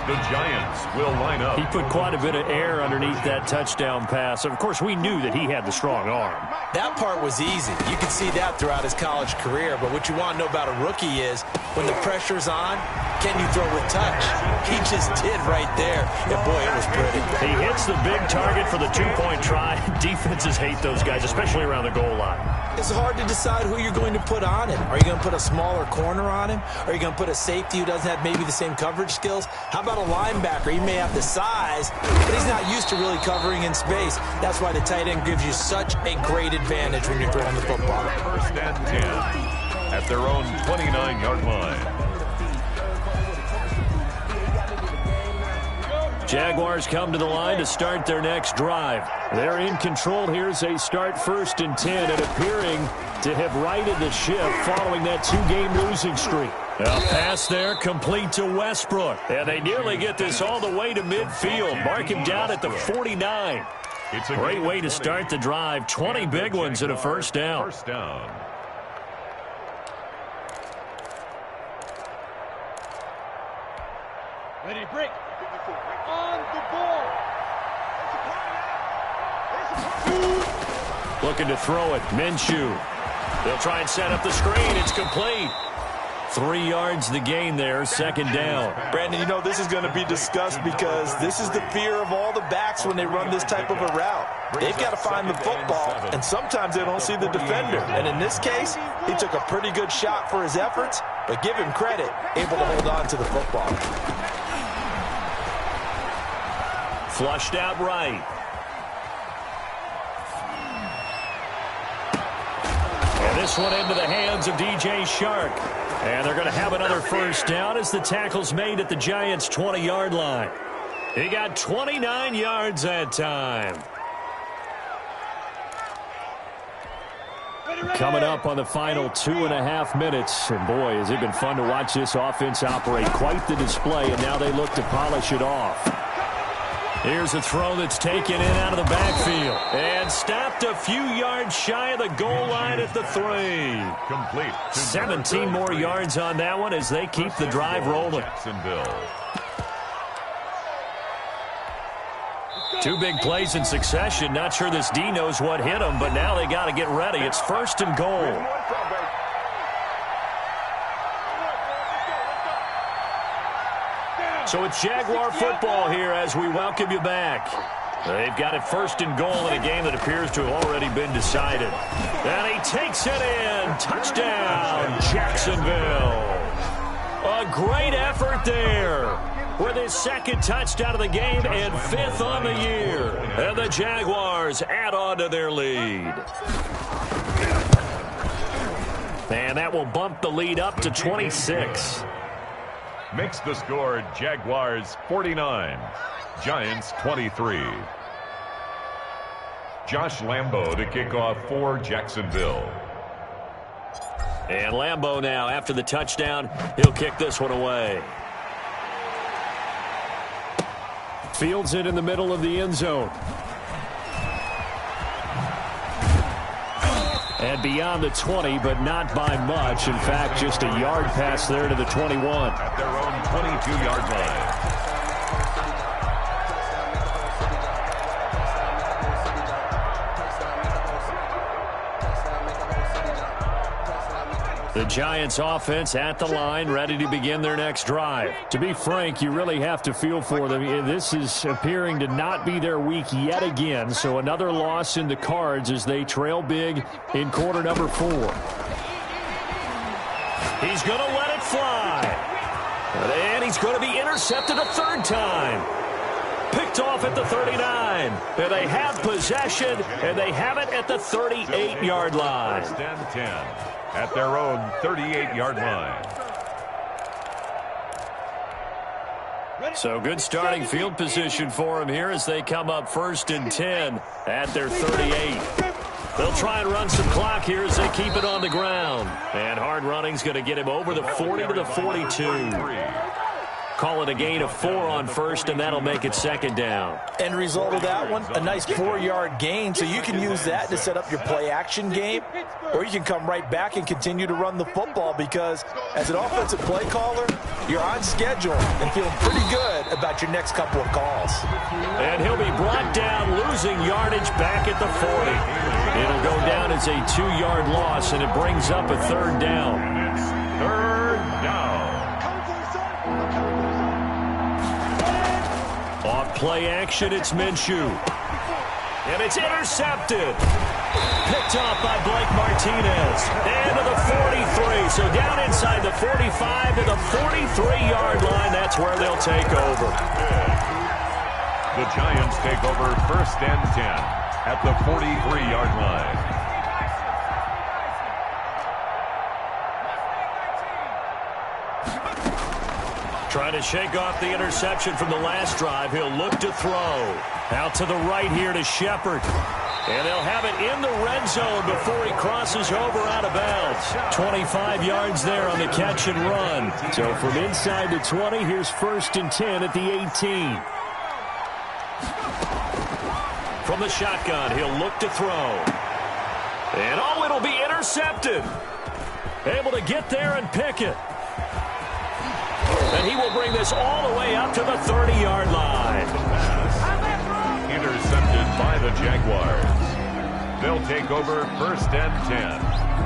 The Giants will line up. He put quite a bit of air underneath that touchdown pass. Of course, we knew that he had the strong arm. That part was easy. You could see that throughout his college career. But what you want to know about a rookie is when the pressure's on, can you throw with touch? He just did right there. And, boy, it was pretty. He hits the big target for the two-point try. Defenses hate those guys, especially around the goal line. It's hard to decide who you're going to put on him. Are you going to put a smaller corner on him? Are you going to put a safety who doesn't have maybe the same coverage skills? How about a linebacker? He may have the size, but he's not used to really covering in space. That's why the tight end gives you such a great advantage when you're throwing the football. First and 10 at their own 29-yard line. Jaguars come to the line to start their next drive. They're in control here as they start first and 10 and appearing to have righted the ship following that two-game losing streak. A pass there complete to Westbrook. And they nearly get this all the way to midfield. Mark him down at the 49. It's a great way to start the drive. 20 big ones and a first down. First down. Ready to break. On the ball. Looking to throw it. Minshew. They'll try and set up the screen. It's complete. 3 yards the gain there, second down. Brandon, you know this is going to be discussed because this is the fear of all the backs when they run this type of a route. They've got to find the football, and sometimes they don't see the defender. And in this case, he took a pretty good shot for his efforts, but give him credit, able to hold on to the football. Flushed out right. And this one into the hands of DJ Shark. And they're going to have another first down as the tackle's made at the Giants' 20-yard line. He got 29 yards that time. Coming up on the final 2.5 minutes. And boy, has it been fun to watch this offense operate. Quite the display, and now they look to polish it off. Here's a throw that's taken in out of the backfield. And stopped a few yards shy of the goal line at the 3. Complete. 17 more yards on that one as they keep the drive rolling. Jacksonville. 2 big plays in succession. Not sure this D knows what hit him, but now they got to get ready. It's first and goal. So it's Jaguar football here as we welcome you back. They've got it first and goal in a game that appears to have already been decided. And he takes it in. Touchdown, Jacksonville. A great effort there with his second touchdown of the game and 5th on the year. And the Jaguars add on to their lead. And that will bump the lead up to 26. Makes the score Jaguars 49, Giants 23. Josh Lambo to kick off for Jacksonville. And Lambo now, after the touchdown, he'll kick this one away. Fields it in the middle of the end zone. And beyond the 20, but not by much. In fact, just a yard pass there to the 21. At their own 22-yard line. The Giants offense at the line, ready to begin their next drive. To be frank, you really have to feel for them. This is appearing to not be their week yet again, so another loss in the cards as they trail big in quarter number 4. He's going to let it fly. And he's going to be intercepted a third time. Picked off at the 39. And they have possession, and they have it at the 38-yard line. First and 10 at their own 38-yard line. So good starting field position for them here as they come up first and 10 at their 38. They'll try and run some clock here as they keep it on the ground. And hard running's going to get him over the 40 to the 42. Call it a gain of 4 on first, and that'll make it second down. End result of that one, a nice 4-yard gain, so you can use that to set up your play-action game, or you can come right back and continue to run the football because as an offensive play caller, you're on schedule and feeling pretty good about your next couple of calls. And he'll be brought down, losing yardage back at the 40. It'll go down as a 2-yard loss, and it brings up a third down. Third down. Off play action, it's Minshew. And it's intercepted. Picked off by Blake Martinez. And to the 43. So down inside the 45 to the 43-yard line. That's where they'll take over. The Giants take over first and 10 at the 43-yard line. Trying to shake off the interception from the last drive. He'll look to throw. Out to the right here to Shepard. And they'll have it in the red zone before he crosses over out of bounds. 25 yards there on the catch and run. So from inside the 20, here's first and 10 at the 18. From the shotgun, he'll look to throw. And oh, it'll be intercepted. Able to get there and pick it. And he will bring this all the way up to the 30-yard line. Intercepted by the Jaguars. They'll take over first and 10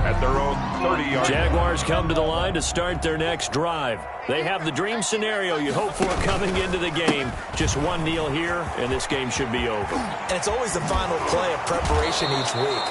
at their own 30-yard line. Jaguars come to the line to start their next drive. They have the dream scenario you hope for coming into the game. Just one kneel here, and this game should be over. And it's always the final play of preparation each week.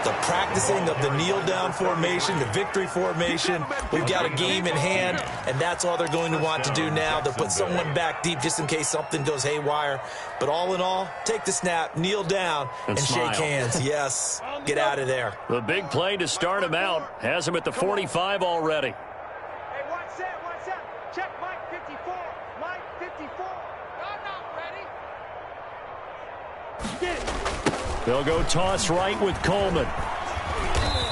The practicing of the kneel-down formation, the victory formation. We've got a game in hand, and that's all they're going to want to do now. They'll put someone back deep just in case something goes haywire. But all in all, take the snap, kneel down, and shake hands. Yes, get out of there. The big play to start him out has him at the 45 already. Hey, one set. Check Mike 54. Mike 54. I'm not ready. Get it. They'll go toss right with Coleman.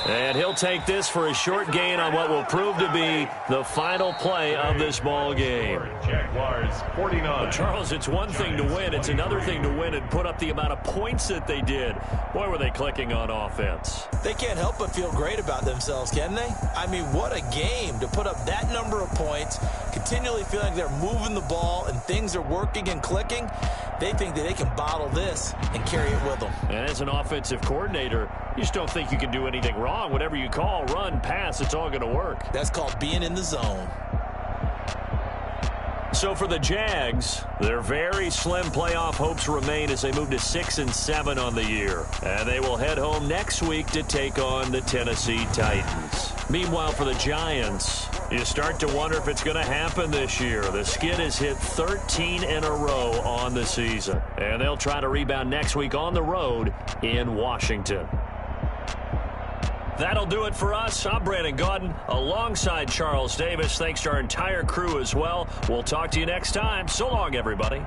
And he'll take this for a short gain on what will prove to be the final play of this ball game. Jaguars 49. Charles, it's one thing to win. It's another thing to win and put up the amount of points that they did. Boy, were they clicking on offense. They can't help but feel great about themselves, can they? I mean, what a game to put up that number of points, continually feeling like they're moving the ball and things are working and clicking. They think that they can bottle this and carry it with them. And as an offensive coordinator, you just don't think you can do anything wrong. Whatever you call, run, pass, it's all going to work. That's called being in the zone. So for the Jags, their very slim playoff hopes remain as they move to 6-7 on the year. And they will head home next week to take on the Tennessee Titans. Meanwhile, for the Giants, you start to wonder if it's going to happen this year. The skid has hit 13 in a row on the season. And they'll try to rebound next week on the road in Washington. That'll do it for us. I'm Brandon Gaudin alongside Charles Davis. Thanks to our entire crew as well. We'll talk to you next time. So long, everybody.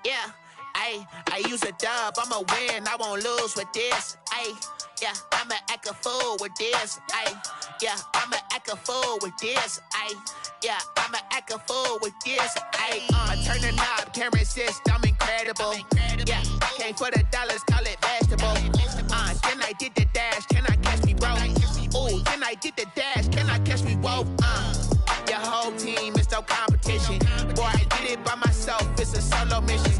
Yeah, I use a dub, I'ma win, I won't lose with this. Yeah, I'ma act a fool with this. Yeah, I'ma act a fool with this. Yeah, I'ma act a fool with this. I turn the knob, camera assist, I'm incredible. Yeah, came for the dollars, call it vegetable. Then I did the dash, can I catch me, bro? Ooh, then I did the dash, can I catch me, whoa? Your whole team is no competition. Boy, I did it by myself, it's a solo mission.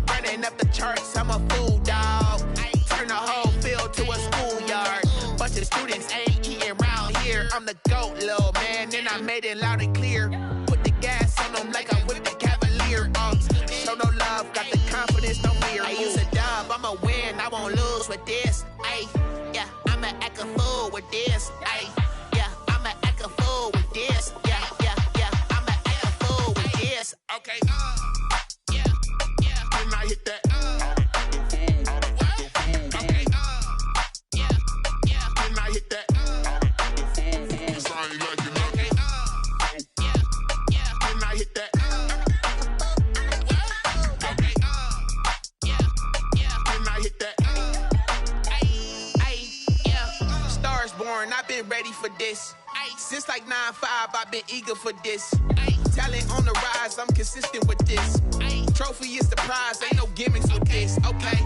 Running up the charts, I'm a fool, dog. Turn the whole field to a schoolyard. Bunch of students ain't eating round here. I'm the GOAT, little man, and I made it loud and clear. Put the gas on them like I'm with the Cavalier. Show no love, got the confidence, no fear. I use a dub, I'ma win, I won't lose with this. Yeah, I'ma act a fool with this. Yeah, I'ma act a fool with this. Yeah, I'ma act a fool with this. Okay, yeah, then I hit that. Okay, yeah, then I hit that. Okay, yeah, then I hit that. Okay, yeah, then I hit that. Yeah, stars born, I've been ready for this. Since like 9-5, I've been eager for this. Talent on the rise, I'm consistent with this. Trophy is the prize, ain't no gimmicks with this. Okay,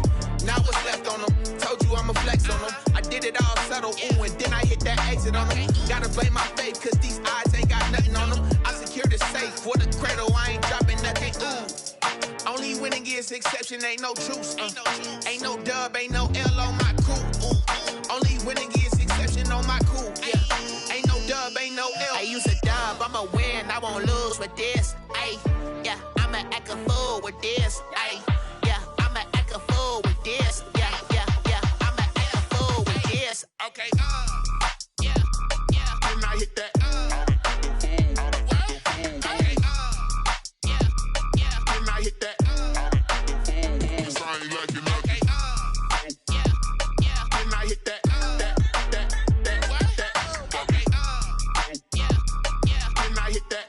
now what's left on them? Told you I'ma flex on them. I did it all subtle, ooh, and then I hit that exit on them. Gotta blame my faith, cause these eyes ain't got nothing on them. I secured the safe for the cradle, I ain't dropping nothing, ooh. Only winning is exception, ain't no truce. Ain't no dub, ain't no L on my crew. Ooh. Only winning is exception on my crew. Yeah, ain't no dub, ain't no L. I use a dub, I'ma win, I won't lose with this. Yeah, I'ma act a fool with this. Yeah, I'ma act a fool with this. Yeah, I'ma act a fool with this. Okay, yeah, then I hit that. Okay, yeah, then I hit that. Okay, yeah, then I hit that. Okay, yeah, then I hit that.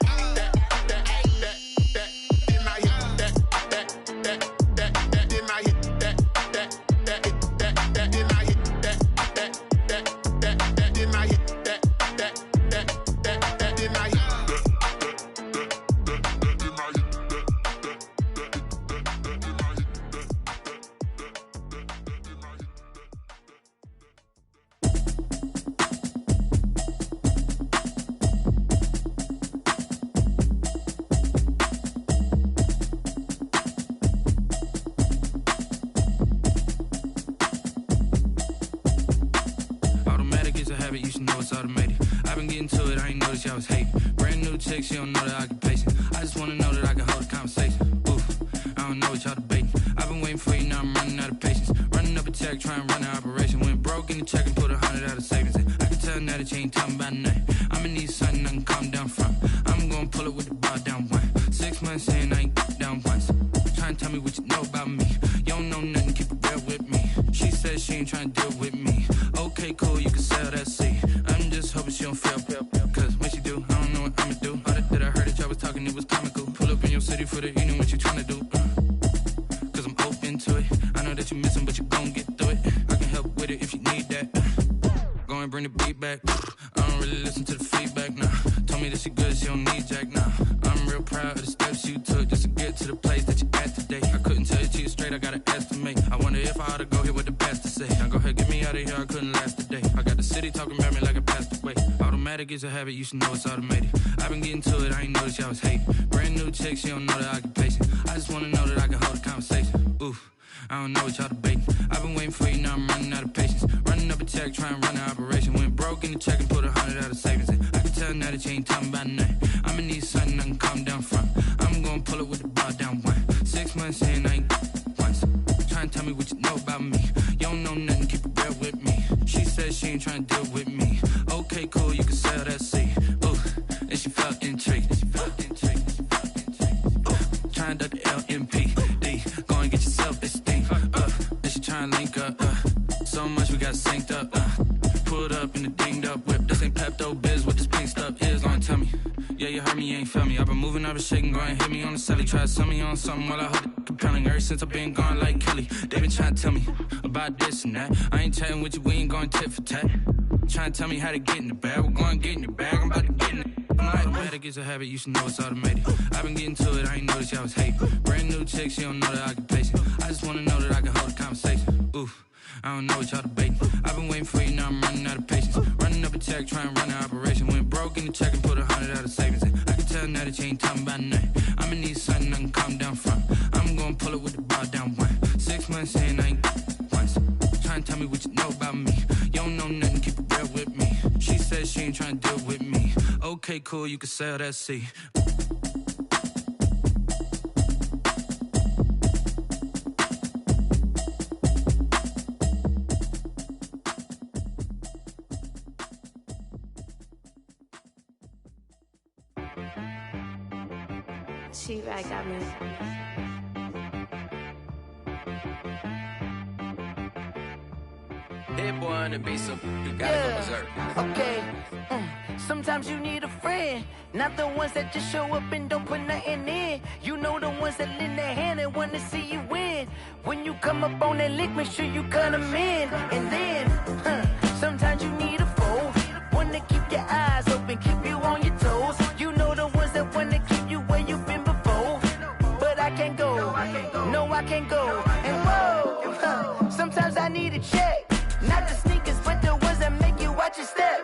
You should know it's automated. I've been getting to it, I ain't noticed y'all was hating. Brand new chick, she don't know the occupation. I just wanna know that I can hold a conversation. Oof, I don't know what y'all debating. I've been waiting for you, now I'm running out of patience. Running up a check, trying to run an operation. Went broke in the check and put 100 out of savings in. I can tell now that you ain't talking about nothing. I'ma need something I can calm down from. I'm gonna pull it with the bar down one. 6 months in, I ain't down once. Trying to tell me what you know about me. You don't know nothing, keep it real with me. She said she ain't trying to deal with me. Okay, cool, you can sell that seat. I'm just hoping she don't fail. Cause when she do, I don't know what I'ma do. All that I heard that y'all was talking, it was comical. Pull up in your city for the evening, what you tryna do? Cause I'm open to it. I know that you missing, but you gon' get through it. I can help with it if you need that. Go and bring the beat back. I don't really listen to the feedback, nah. Told me that she good, she don't need Jack, nah. I'm real proud of the steps you took just to get to the place that you at today. I couldn't tell you to you straight, I gotta estimate. I wonder if I ought to go here with the best to say. Now go ahead, get me out of here, I couldn't last today. I got the city talking about me like I passed away. Automatic is a habit, you should know it's automated. I've been getting to it, I ain't noticed y'all was hating. Brand new chick, she don't know the occupation. I just wanna know that I can hold a conversation. Oof, I don't know what y'all debating. I've been waiting for you, now I'm running out of patience. Running up a check, trying to run an operation. Went broke in the check and put 100 out of savings in. I can tell now that you ain't talking about nothing. I'ma need something I can calm down from. I'm gonna pull it with the bar down one. 6 months in, I ain't once. Trying to tell me what you know about me. You don't know nothing, keep it real with me. She said she ain't trying to deal with me. Okay, cool, you can sell that seat. Ooh, and she felt intrigued. Trying to duck the LMPD. Go and get yourself this thing. Then she trying to link up. So much we got synced up. Pulled up in the dinged up whip. This ain't Pepto-Biz, what this pink stuff is. Long tell me. Yeah, you heard me, you ain't feel me. I've been moving, I've been shaking, go and hit me on the celly. Try to sell me on something while I hold it compelling. Ever since I've been gone like Kelly, they been trying to tell me about this and that. I ain't chatting with you, we ain't going tit for tat. Trying to tell me how to get in the bag. We're going to get in the bag, I'm about to get in it. I'm like, automatic is a habit, you should know it's automated. I've been getting to it, I ain't noticed y'all was hating. Brand new chick, she don't know the occupation. I just wanna know that I can hold a conversation. Oof, I don't know what y'all debating. I've been waiting for you, now I'm running out of patience. Running up a check, trying to run an operation. Went broke in the check and put 100 out of savings in. I can tell now that you ain't talking about nothing. I'ma need something I can calm down from. I'm gonna pull it with the bar down one. 6 months in, I ain't once. Trying to tell me what you know about me. You don't know nothing, keep it real with me. She said she ain't trying to deal with me. Okay, cool, you can sell that C. She-Rag got me. Hit boy on the beat, so you gotta go berserk. Okay. Sometimes you need a friend, not the ones that just show up and don't put nothing in. You know the ones that lend their hand and wanna see you win. When you come up on that lick, make sure you cut them in. And then, sometimes you need a foe, one to keep your eyes open, keep you on your toes. You know the ones that wanna keep you where you've been before. But I can't go, no I can't go. And whoa, sometimes I need a check. Not the sneakers, but the ones that make you watch your step.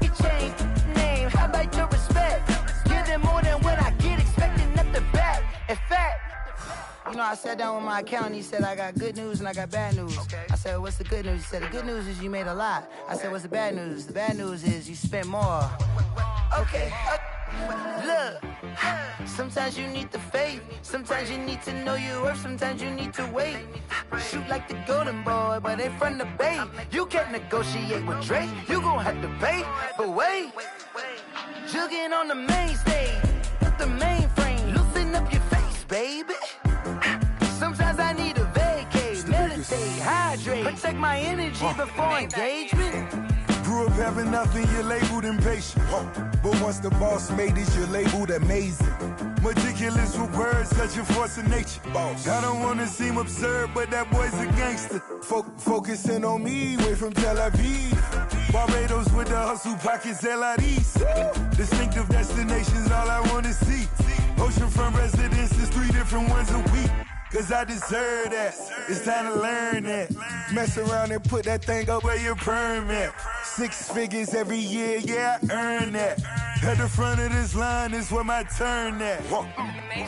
You change name, how about your respect? Give them more than what I get, expecting nothing back. In fact, you know, I sat down with my accountant, he said, I got good news and I got bad news. I said, what's the good news? He said, the good news is you made a lot. I said, what's the bad news? The bad news is you spent more. Okay. Look, sometimes you need the faith, sometimes you need to know your worth, sometimes you need to wait. Shoot like the golden boy, but they from the bay. You can't negotiate with Drake, you gon' have to pay. But wait, jugging on the main stage, with the mainframe, loosen up your face, baby. Sometimes I need a vacate, meditate, hydrate, protect my energy before engagement. Grew up having nothing, you're labeled impatient. But once the boss made it, you're labeled amazing. Meticulous with words, such a force of nature. I don't wanna seem absurd, but that boy's a gangster. Focusing on me, way from Tel Aviv. Barbados with the hustle pockets, LIDs. Distinctive destinations, all I wanna see. Oceanfront residences, 3 different ones a week. Cause I deserve that, it's time to learn that. Mess around and put that thing up where your permit. 6 figures every year, yeah, I earn that. At the front of this line is where my turn at.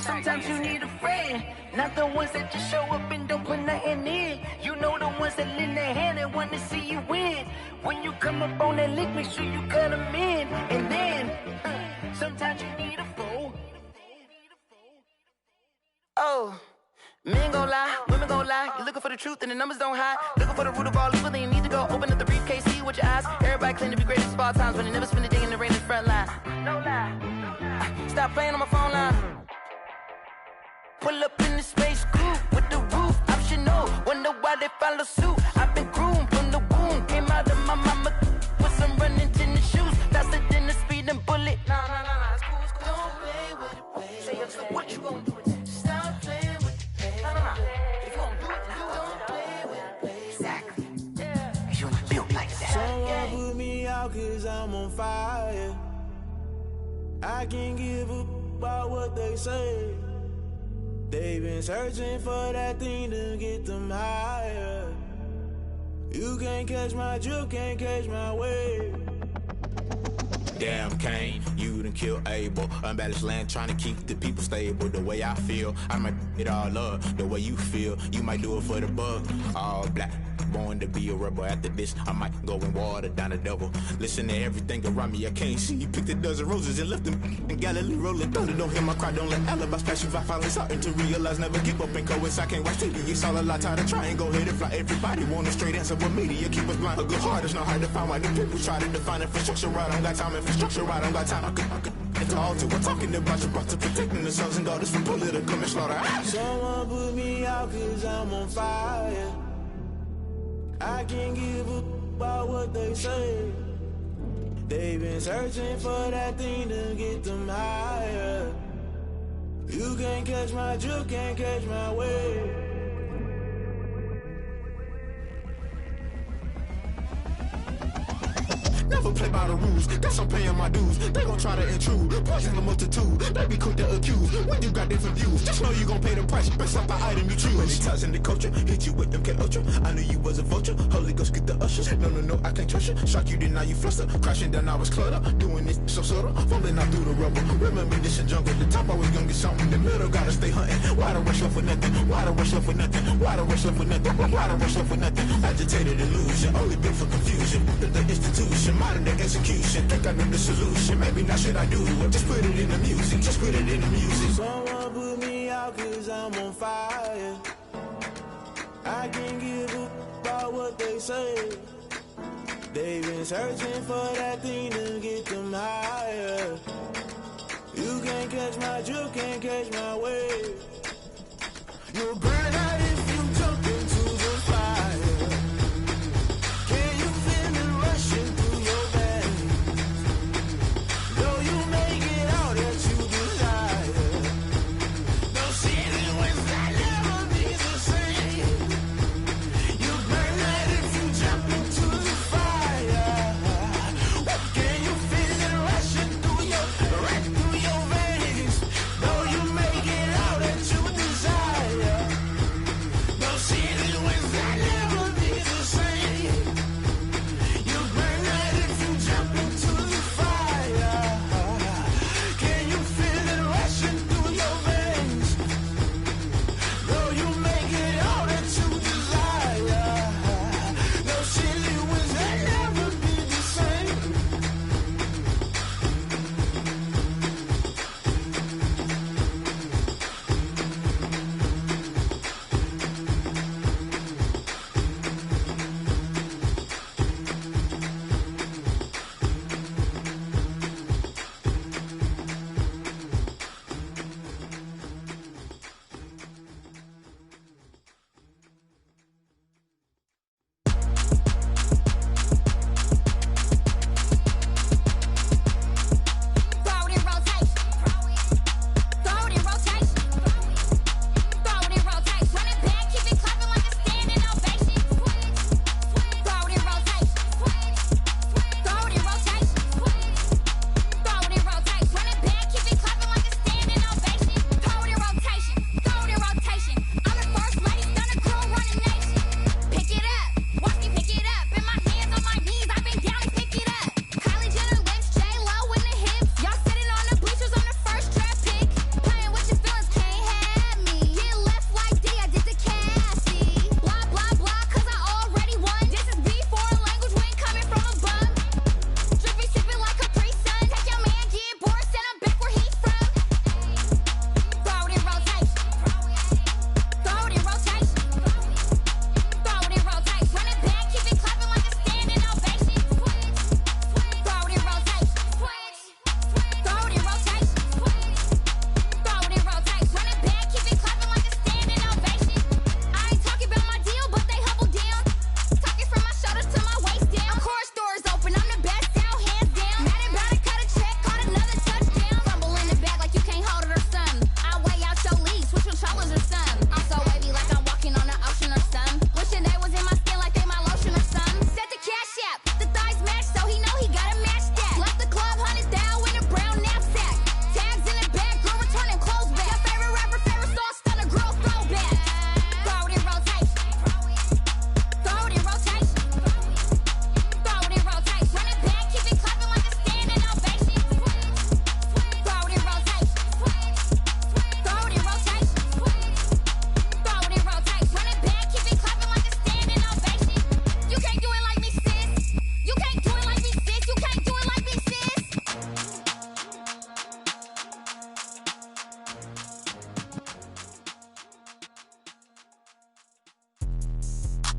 Sometimes you need a friend, not the ones that just show up and don't put nothing in. You know the ones that lend their hand and want to see you win. When you come up on that lick, make sure you cut them in. And then, sometimes you need a foe. Oh. Men gon' lie, women gon' lie. You're looking for the truth and the numbers don't hide. Looking for the root of all evil, then you need to go open up the briefcase, see with your eyes. Everybody claim to be greatest of all times, but they never spend a day in the rain in the front line. No lie. Stop playing on my phone line. Pull up in the space coupe with the roof optional. Wonder why they follow suit. I've been groomed from the womb. Came out of my mama with some running tennis shoes. Faster than the speeding bullet. Nah, it's cool, it's cool. Don't play with it, baby. Say so what you gon' do with it? Stop playing with it. If you gon' do it, don't play with it, baby. Exactly. Yeah. You built like that. Someone put me out cause I'm on fire. I can't give up about what they say. They've been searching for that thing to get them higher. You can't catch my drift, can't catch my wave. Damn Kane, you done killed Abel. Unbalanced land, trying to keep the people stable. The way I feel, I might it all up. The way you feel, you might do it for the bug. All black, born to be a rebel. After this, I might go and water down the devil. Listen to everything around me, I can't see. Picked a dozen roses and left them in Galilee rolling thunder. Don't hear my cry, don't let alibis pass you. I finally starting to realize, never give up and coerce. I can't watch TV, it's all a lot. Tired of trying, go ahead and fly. Everybody want a straight answer, but media keep us blind. A good heart is not hard to find. Why the people try to define infrastructure right? I don't got time, infrastructure right, I don't got time. I could it's all to we're talking about your brother protecting the sons and daughters from political and slaughter. Someone put me out cause I'm on fire. I can't give up about what they say. They been searching for that thing to get them higher. You can't catch my drift, can't catch my wave. Never play by the rules, guess I'm paying my dues. They gon' try to intrude, poison the multitude. They be quick to accuse, when you got different views. Just know you gon' pay the price, based off the item you choose. Many times in the culture, hit you with them K-Ultra. I knew you was a vulture, Holy Ghost get the ushers. No, I can't trust you. Shock you, then now you fluster. Crashing down, I was cluttered. Doing this so subtle, falling out through the rubble. Remember this in jungle, the top always gonna get something. The middle gotta stay hunting. Why the rush up for nothing? Why the rush up for nothing? Why the rush up for nothing? Why the rush up for nothing? Agitated illusion, only built for confusion. The institution, modern day execution. Think I know the solution, maybe not should I do it. Just put it in the music, just put it in the music. Someone put me out cause I'm on fire. I can't give a about what they say. They've been searching for that thing to get them higher. You can't catch my drift, can't catch my wave. You'll burn out if you jump into the fire. Can you feel it rushing through your veins? Though you make it all that you desire. No ceiling when that never be the same. You burn out if you jump into the fire. Can you feel it rushing through your veins? Though you make it all that you desire. No ceiling when that never be the same. You burn out if you jump into the fire. Can you feel it rushing through your veins? Though you make it all that you desire. No ceiling when that never be the same.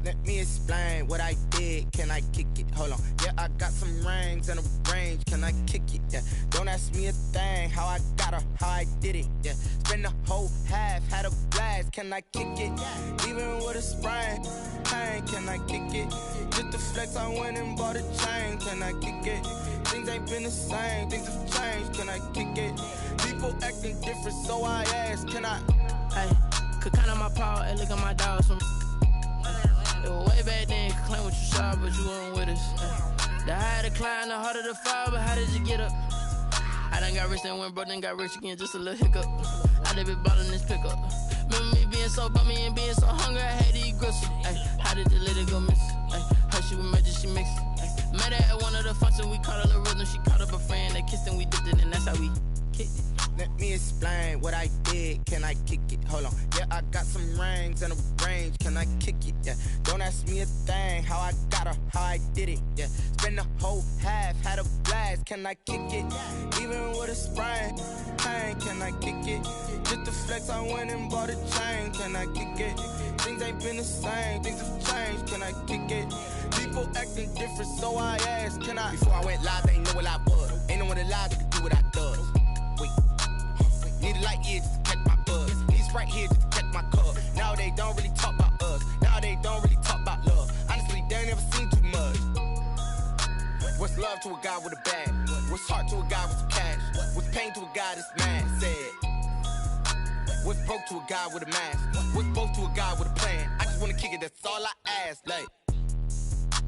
Let me explain what I did. Can I kick it? Hold on. Yeah, I got some rings and a range. Can I kick it? Yeah. Don't ask me a thing. How I got her, how I did it. Yeah. Spend the whole half, had a blast. can I kick it? Even with a sprain, pain, can I kick it? Just to flex, I went and bought a chain, can I kick it? Things ain't been the same, things have changed, can I kick it? People acting different, so I ask, can I? Hey, could count on my paw and look at my dogs from. It was way back then, could claim what you saw, but you weren't with us. The higher the climb, the harder the fall, but how did you get up? I done got rich and went broke, then got rich again, just a little hiccup. I done been ballin' this pickup. Remember me being so bummy and being so hungry, I had to eat gristle. Ay, how did the lady go miss? Ay, her she was magic, she mixed. Met her at one of the functions, we caught her the rhythm. She caught up a friend, they kissed and we dipped it, and that's how we kicked it. Let me explain what I did, can I kick it? Hold on, yeah, I got some rings and a range, can I kick it? Yeah, don't ask me a thing, how I got her, how I did it. Yeah, spend the whole half, had a blast, can I kick it? Even with a sprain, pain, can I kick it? Just to flex, I went and bought a chain, can I kick it? Things ain't been the same, things have changed, can I kick it? People acting different, so I asked, can I? Before I went live, they ain't know what I was. Ain't no one alive that could do what I does. Wait. Need a light here just to catch my buzz. These right here just to catch my cup. Now they don't really talk about us. Now they don't really talk about love. Honestly, they ain't never seen too much. What's love to a guy with a bag? What's heart to a guy with some cash? What's pain to a guy that's mad? Said. What's broke to a guy with a mask? What's both to a guy with a plan? I just wanna kick it, that's all I ask. Like,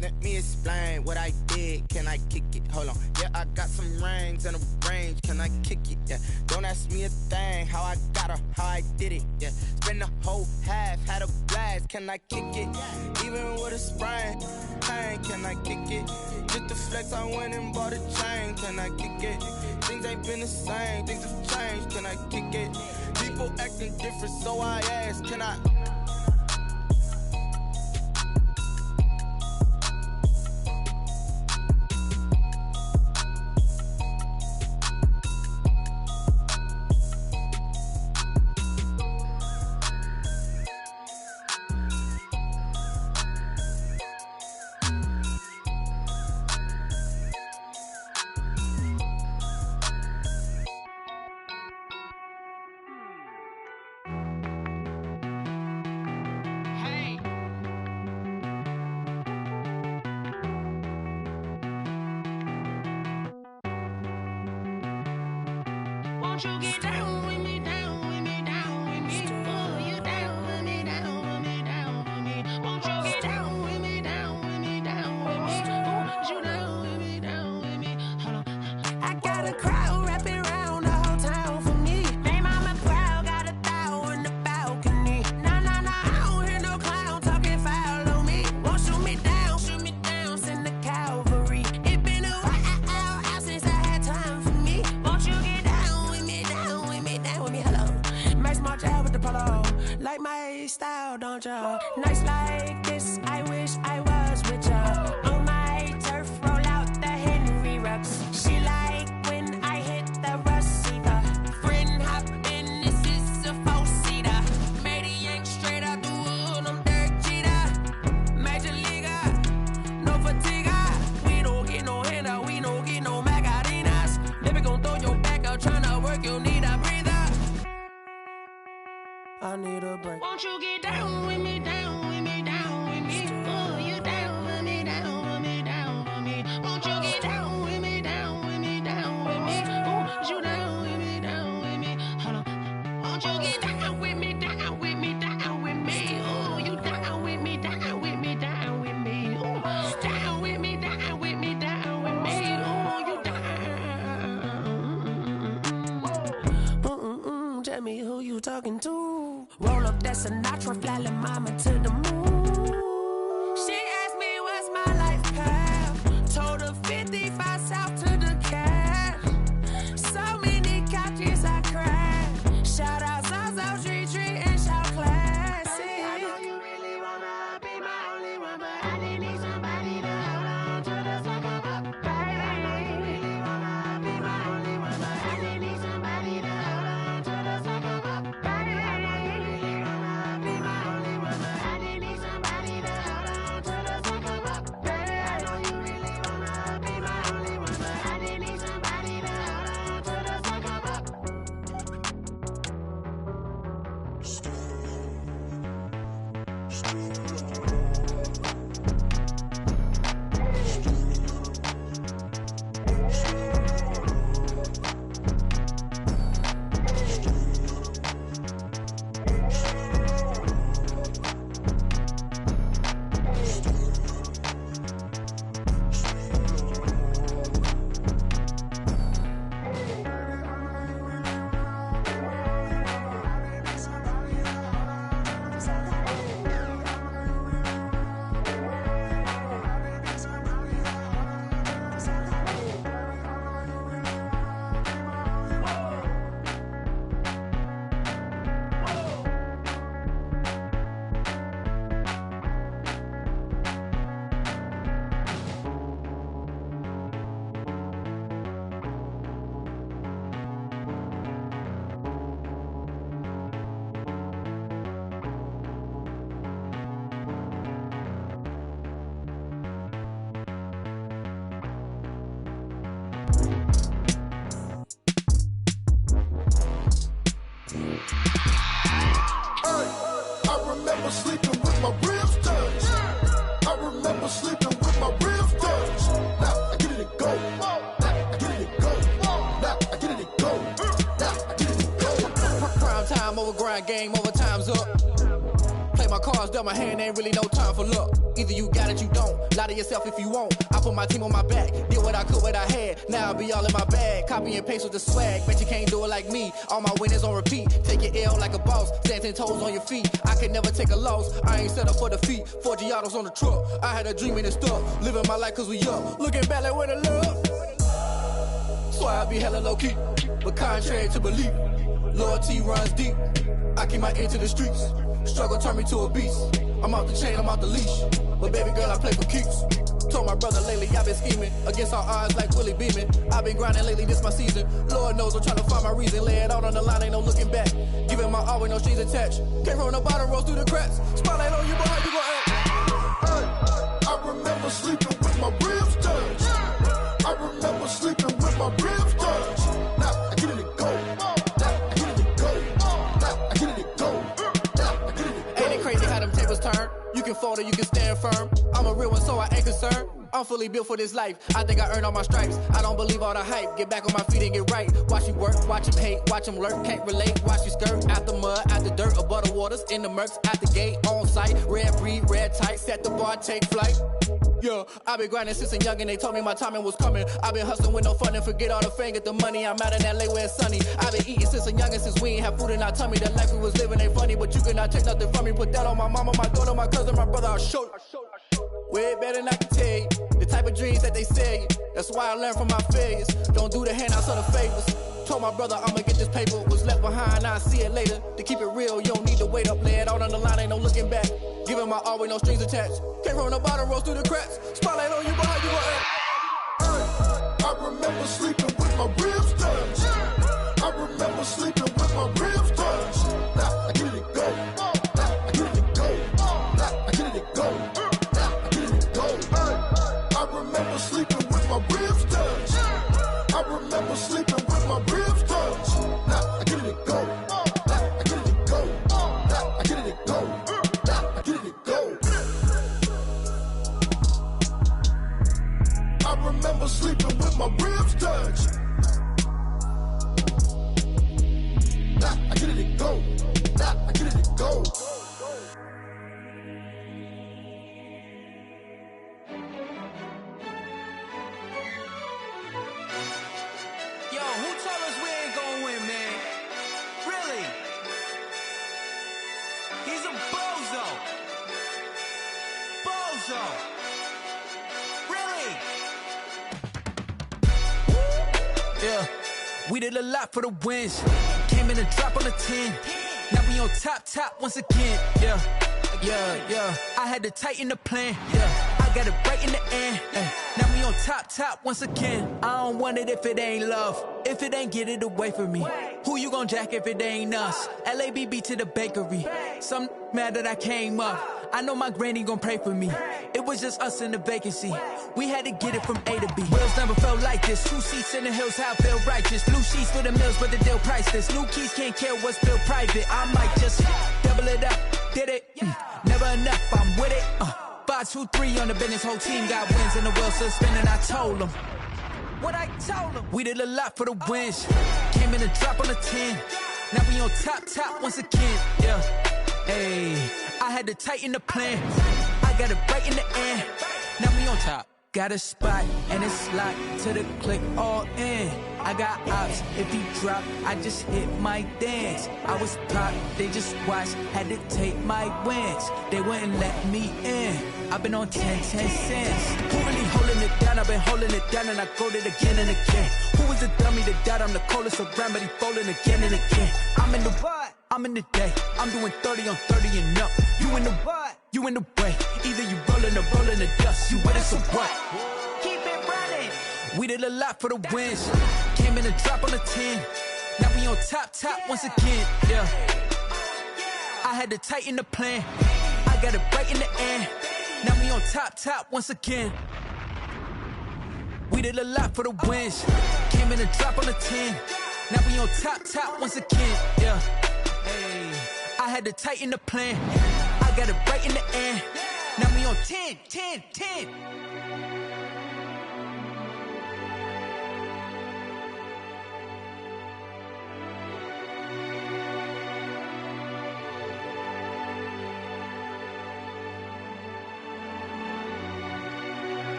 let me explain what I did, can I kick it? Hold on, yeah, I got some rings and a range, can I kick it? Yeah, don't ask me a thing, how I got her, how I did it. Yeah, spend the whole half, had a blast, can I kick it? Even with a sprain, pain, can I kick it? Just to flex, I went and bought a chain, can I kick it? Things ain't been the same, things have changed, can I kick it? People acting different, so I ask, can I? Won't you get down with me, down with me, down with me? Oh, you down with me, down with me, down with me. Won't you get down with me, down with me, down with me? Oh, you down with me, down with me? Hold on. I got a crowd wrapping around the whole town for me. Name mama proud, got a thou in the balcony. Nah, nah, nah, I don't hear no clown talking foul on me. Won't shoot me down, send the cavalry. It been a while since I had time for me. Won't you get down with me, down with me, down with me? Hello. Max March out with the polo. Like my style, don't ya? Nights like this, I wish I was with ya. On my turf, roll out the Henry Rux. She like when I hit the receiver. Friend hop in, this is a four-seater. Made a yank straight out the wood, I'm Derek Jeter. Major leaguer, no fatigue. We don't get no handout, we don't get no Macarinas. Baby gon' throw your back out, tryna work, you need a breather. I need a break. Won't you get down with me, down with me, down with me? Oh, you down with me, down with me, down with me? Won't you get down with me, down with me, down with me? Oh, you down with me, down with me? Hold on. Won't you get down with me, down with me, down with me? Oh, you down with me, down with me, down with me? Oh, down with me, down with me, down with me? Oh, you down. Tell me who you talking to. Roll up that Sinatra, fly la mama to the moon. She asked me what's my life path. Told her 55 south to the cash. So many couches I cried. Shout out South Street and shout classic. I know you really wanna be my only one, but I didn't need somebody to hold on to the second up. Baby, I know you really wanna be my only one, but I didn't need somebody to hold on to the second up. Baby, I know you really wanna be my only one, but I didn't need somebody to hold on to the second up. Baby, I know you really wanna be my only one, but I didn't need somebody to hold on to the second up. Game over, time's up. Play my cards, dealt my hand, ain't really no time for luck. Either you got it, you don't. Lie to yourself if you won't. I put my team on my back, did what I could, what I had. Now I'll be all in my bag, copy and paste with the swag. Bet you can't do it like me. All my winners on repeat. Take your L like a boss, stand 10 toes on your feet. I could never take a loss, I ain't set up for defeat. 4 Giottos on the truck, I had a dream and it stuck. Living my life cause we up, looking back like where the love. Swear I be hella low key, but contrary to belief, loyalty runs deep. I keep my ear to the streets. Struggle turned me to a beast. I'm out the chain, I'm out the leash. But baby girl, I play for keeps. Told my brother lately, I've been scheming against all odds like Willie Beeman. I've been grinding lately, this my season. Lord knows I'm trying to find my reason. Lay it out on the line, ain't no looking back. Giving my all with no strings attached. Can't roll no bottom, roll through the cracks. Spotlight on you, but how you gon' act? I remember sleeping with my ribs touched. I remember sleeping with my ribs touched. Now I get it go. Turn. You can fold or you can stand firm. I'm a real one, so I ain't concerned. I'm fully built for this life. I think I earned all my stripes. I don't believe all the hype. Get back on my feet and get right. Watch you work, watch him hate, watch him lurk. Can't relate, watch you skirt. Out the mud, out the dirt, above the waters, in the murks, out the gate, on site. Red breed, red tight, set the bar, take flight. Yeah, I been grinding since a young and they told me my timing was coming. I been hustling with no fun and forget all the fame, get the money. I'm out in LA where it's sunny. I been eating since a young and since we ain't have food in our tummy. The life we was living ain't funny, but you cannot take nothing from me. Put that on my mama, my daughter, my cousin, my brother, I'll show you. Way better than I can tell you. The type of dreams that they sell you. That's why I learned from my failures. Don't do the handouts or the favors. Told my brother I'ma get this paper. Was left behind, I'll see it later. To keep it real, you don't need to wait up. Lay it out on the line, ain't no looking back. Giving my all with no strings attached. Can't roll no bottom, roll through the cracks. Spotlight on you, but how you gon' act? I remember sleeping with my ribs touched. I remember sleeping with my ribs touched. Now I get it go. Now I get it go. Now I get it go. Now I get it go. I remember sleeping with my ribs touched. I remember sleeping with my ribs touched. Now I get it go. Now I get it go. Now I get it go. Now I get it go. I remember sleeping with my ribs touched. Now I get it go. Now I get it go. Yo, who told us we ain't gonna win, man? Really? He's a bozo. Bozo. Really? Yeah, we did a lot for the wins. Came in a drop on a 10. Now we on top once again. Yeah. I had to tighten the plan. Yeah, I got it right in the end. Now we on top once again. I don't want it if it ain't love. If it ain't, get it away from me. Who you gon' jack if it ain't us? LABB to the bakery. Some mad that I came up. I know my granny gon' pray for me. It was just us in the vacancy. We had to get it from A to B. Wheels never felt like this. 2 seats in the hills, how I feel righteous. Blue sheets for the mills, but the deal priceless. New keys can't care what's still private. I might just double it up. Did it? Never enough. 1, 2, 3 on the business, whole team got wins and the wheel still spinning. I told them what I told them. We did a lot for the wins. Came in a drop on the 10. Now we on top once again. Yeah, hey, I had to tighten the plan. I got it right in the end. Now we on top. Got a spot and it's locked to the click all in. I got ops, if he drop, I just hit my dance. I was pop, they just watched, had to take my wins. They wouldn't let me in. I've been on 10 cents. Who really holding it down? I've been holding it down and I go it again and again. Who was the dummy that died? I'm the coldest around, but he folding again and again. I'm in the what? I'm in the day. I'm doing 30 on 30 and up. You in the what? You in the way. Either you rolling or rolling the dust. You with us or what? Keep it running. We did a lot for the wins. Came in a drop on the 10. Now we on top once again. Yeah. I had to tighten the plan. I got it right in the end. Now we on top once again. We did a lot for the wins. Came in a drop on the 10. Now we on top once again. Yeah. Hey, I had to tighten the plan. I got it right in the end. Now we on 10.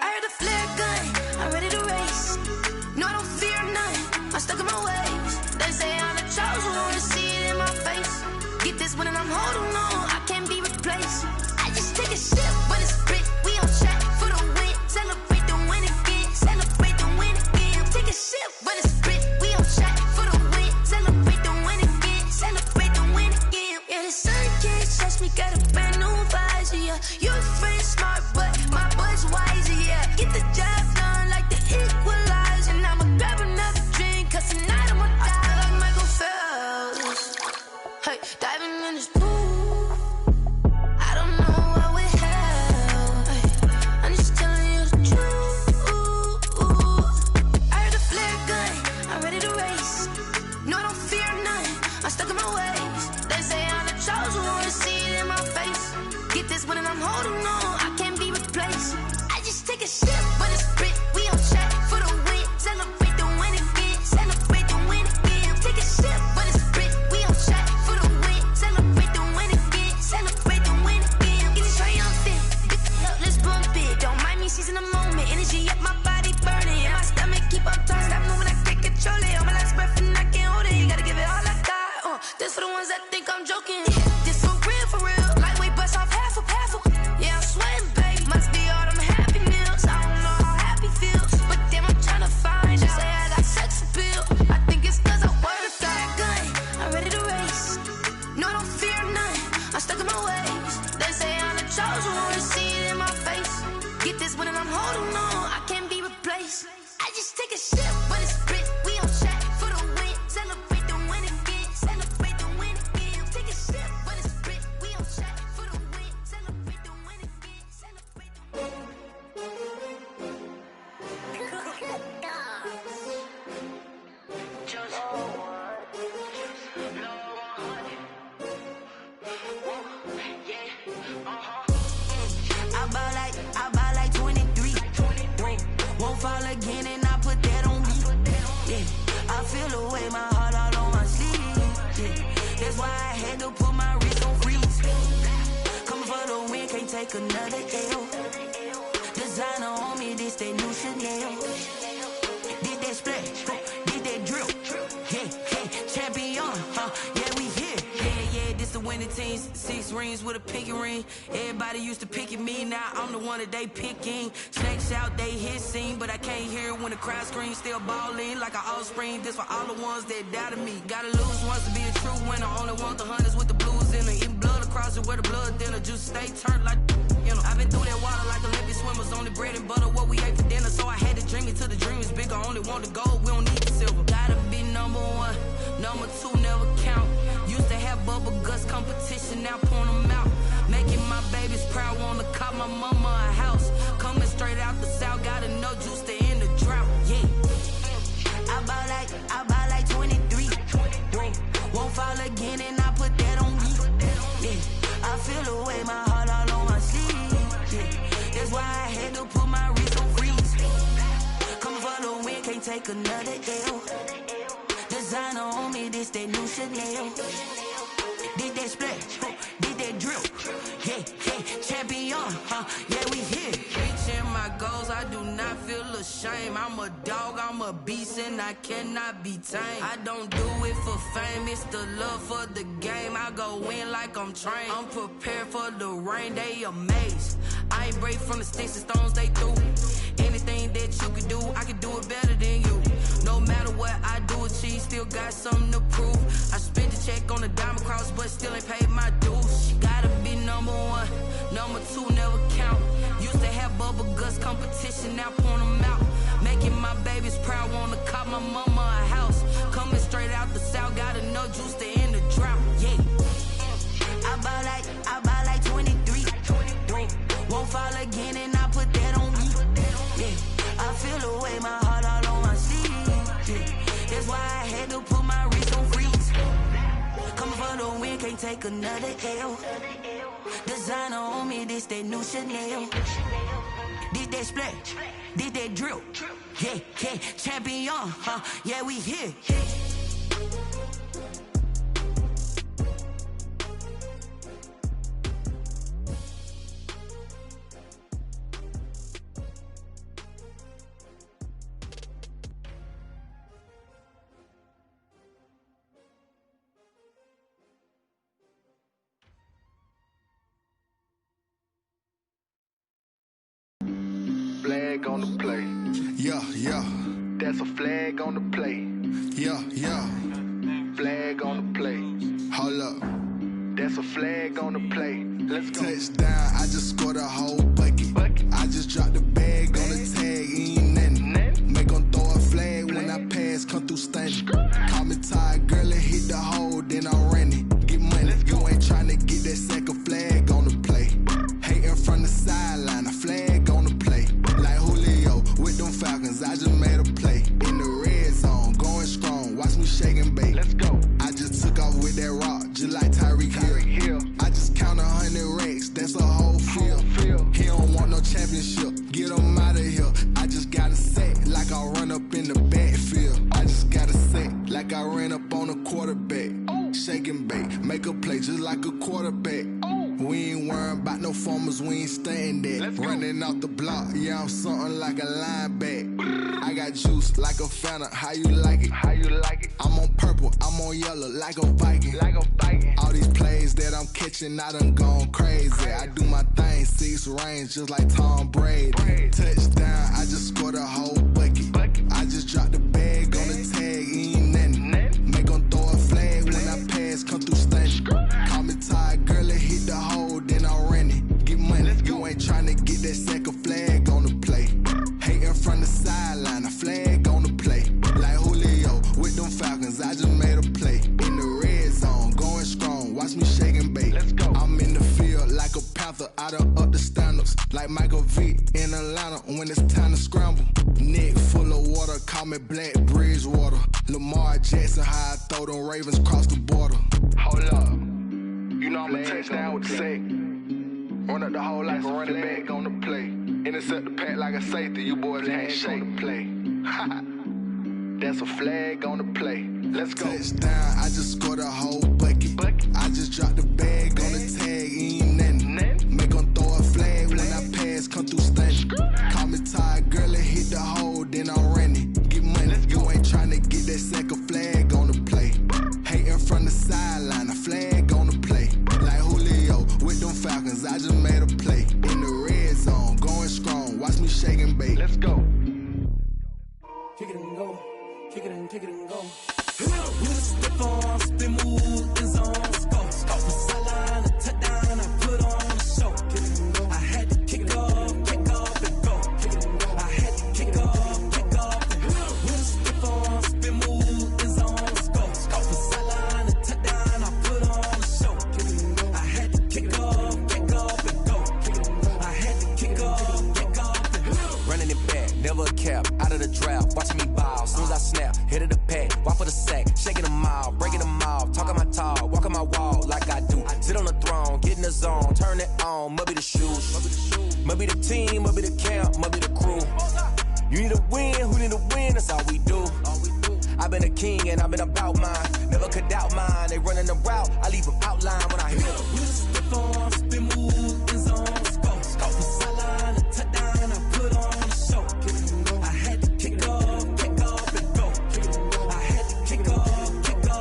I heard a flare gun, I'm ready to race. No, I don't fear none, I'm stuck in my ways. They say I'm the chosen one, to see it in my face. Get this one and I'm holding on, I can't be replaced. I just take a sip when it's split, we on track for the win. Celebrate the win again, celebrate the win again. Take a sip when it's split, we on track for the win. Celebrate the win again, celebrate the win again. Yeah, the sun can't touch me, got a brand new visor, yeah. You're a friend smart, but my boy's wiser, yeah. Get the job done like the equalizer. And I'ma grab another drink, cause tonight I'ma die like Michael Phelps. Hey, diving in this pool, I don't know what we have. Hey, I'm just telling you the truth. I heard a flare gun, I'm ready to race. No, I don't fear none, I'm stuck in my ways. They say I'm the chosen one, to see it in my face. Get this one and I'm holding on, I can't be replaced. I just take a sip when it's split, we on track for the win. Celebrate the win again, celebrate the win again. Take a sip when it's split, we on track for the win. Celebrate the win again, celebrate the win again. Get it triumphant, let's bump it. Don't mind me seizing the moment, energy up my body burning. And my stomach keep on turning, stop moving, I can't control it. On my last breath and I can't hold it, you gotta give it all I got. This for the ones that think I'm joking. This for real, lightweight bust off half a. Yeah, I'm sweating, babe. Must be all them happy meals. I don't know how happy feels, but damn, I'm trying to find out. Say I got sex appeal. I think it's cause I wear the flag gun. I'm ready to race. No, I don't fear none. I'm stuck in my ways. They say I'm the chosen one, to see it in my face. Get this one and I'm holding on, I can't be replaced. I just take a sip when it's split. We on track for the win. Celebrate the win again. Celebrate the win again. Take a sip when it's split. We on track for the win. Celebrate the win again. Celebrate the win. I ball like 23. Won't fall again and I put that on me. Yeah, I feel the way, my heart all on my sleeve. Yeah, that's why I had to put my wrist on freeze. Coming for the win, can't take another L. Designer on me, this that new Chanel. Did that splash, did that drill. Yeah, champion, yeah, we here. Yeah, this the winning team. 6 rings with a pinky ring. Everybody used to pick at me, now I'm the one that they picking. Snakes out, they hit scene, but I can't hear it when the crowd screams. Still balling like an offspring. This for all the ones that doubted me. Gotta lose once to be a true winner. Only want the hunters with the blues in it. Eating blood across it where the blood dinner. Juice stay turned like, you know. I've been through that water like Olympic swimmers. Only bread and butter, what we ate for dinner. So I had to dream it till the dream is bigger. Only want the gold, we don't need the silver. Gotta be number 1, number 2 never count. Used to have bubble guts competition. competition, now point them out. Making my babies proud, wanna call my mama a house. Coming straight out the south, gotta know juice to end the drought. Yeah. I buy like 23. Whoa. Won't fall again, and I put that on me. Yeah. I feel the way, my heart all on my sleeve. Yeah. That's why I had to put my wrist on freeze. Coming for the win, can't take another L. Designer on me, this that new Chanel. Did that splash, did that drill. Yeah, champion, yeah, we here. Reaching my goals, I do not feel ashamed. I'm a dog, I'm a beast, and I cannot be tamed. I don't do it for fame, it's the love for the game. I go in like I'm trained. I'm prepared for the rain, they amazed. I ain't break from the sticks and stones they threw. Anything that you could do, I could do it better than you. No matter what I do, achieve, still got something to prove. I spent the check on the diamond cross, but still ain't paid my dues. Gotta be number one, number two never count. Used to have bubble guts competition, now point them out. Making my babies proud, wanna call my mama a house. Coming straight out the south, gotta know juice to end the drought. Yeah. I buy like 23. Won't fall again, and I put that on me. Yeah. I feel the way, my heart all on my sleeve. Yeah. That's why I had to put my wrist on freeze. Coming for the win, can't take another L. Designer on me, this that new Chanel. Did that splash, did that drill. Yeah, champion, yeah, we here. Flag on the play. Yeah. That's a flag on the play. Yeah. Flag on the play. Hold up. That's a flag on the play. Let's go. Touchdown, I just scored a whole bucket. I just dropped the bag on the tag, ain't nothing. Make them throw a flag when I pass, come through stunning. Call me tired, girl, and hit the hole, then I'm running. Get money, you ain't tryna get that second flag on the play. Hating from the sideline, a flag on the play. Like Julio with them Falcons, I just made a play. In the red zone, going strong, watch me shake and bake. Let's go. I just took off with that rock, just like Tyreek Hill. I just count 100 racks, that's a whole field. He don't want no championship, get him out of here. I just got a set, like I run up in the backfield. I just got a set, like I ran up on a quarterback. Shake and bake, make a play just like a quarterback. We ain't worrying about no formers, we ain't staying there. Running out the block, yeah, I'm something like a linebacker. I got juice like a Fanta, how you like it? I'm on purple, I'm on yellow, like a Viking. All these plays that I'm catching, I done gone crazy. I do my thing, 6 range, just like Tom Brady. Touchdown, I just scored a whole bucket. I just dropped the bag on the tag, ain't nothing. Make them throw a flag when I pass, come through stunning. Call me tired, girl, and hit the hole, then I'm running. Get money, you ain't tryna get that second flag on the play. Hating from the sideline, a flag on the play. Like Julio with them Falcons, I just made a play. In the red zone, going strong, watch me shake and bake. I'm in the field like a Panther, I done up the standards. Like Michael Vick in Atlanta when it's time to scramble. Neck full of water, call me Black Bridgewater. Lamar Jackson, how I throw them Ravens cross the border. Hold up. You know I'm a touchdown with the sack. Run up the hole like a running back on the play. Intercept the pack like a safety. You boys can't shake the play. That's a flag on the play. Let's go. Touchdown, I just scored a whole bucket. I just dropped the bag on the tag, ain't nothing. Make them throw a flag when I pass, come through stunning. Call me tired, girl, and hit the hole, then I'm running. Get money, you ain't tryna get that second flag on the play. Hating from the sideline, a flag on the play. Like Julio with them Falcons, I just made a play. In the red zone, going strong, watch me shake and bake. Let's go. Kick it and go, kick it and go. You step on, spin move, is on, go. it on, must be the shoes. Must be the team, must be the camp, must be the crew. You need a win, who need a win, that's all we do. I've been a king and I've been about mine. Never could doubt mine, they running the route, I leave them outline when I hit them. We step on, spin move, in zone, scope. Scope the sideline, a touchdown, I put on a show. I had to kick off and go. I had to kick off and go.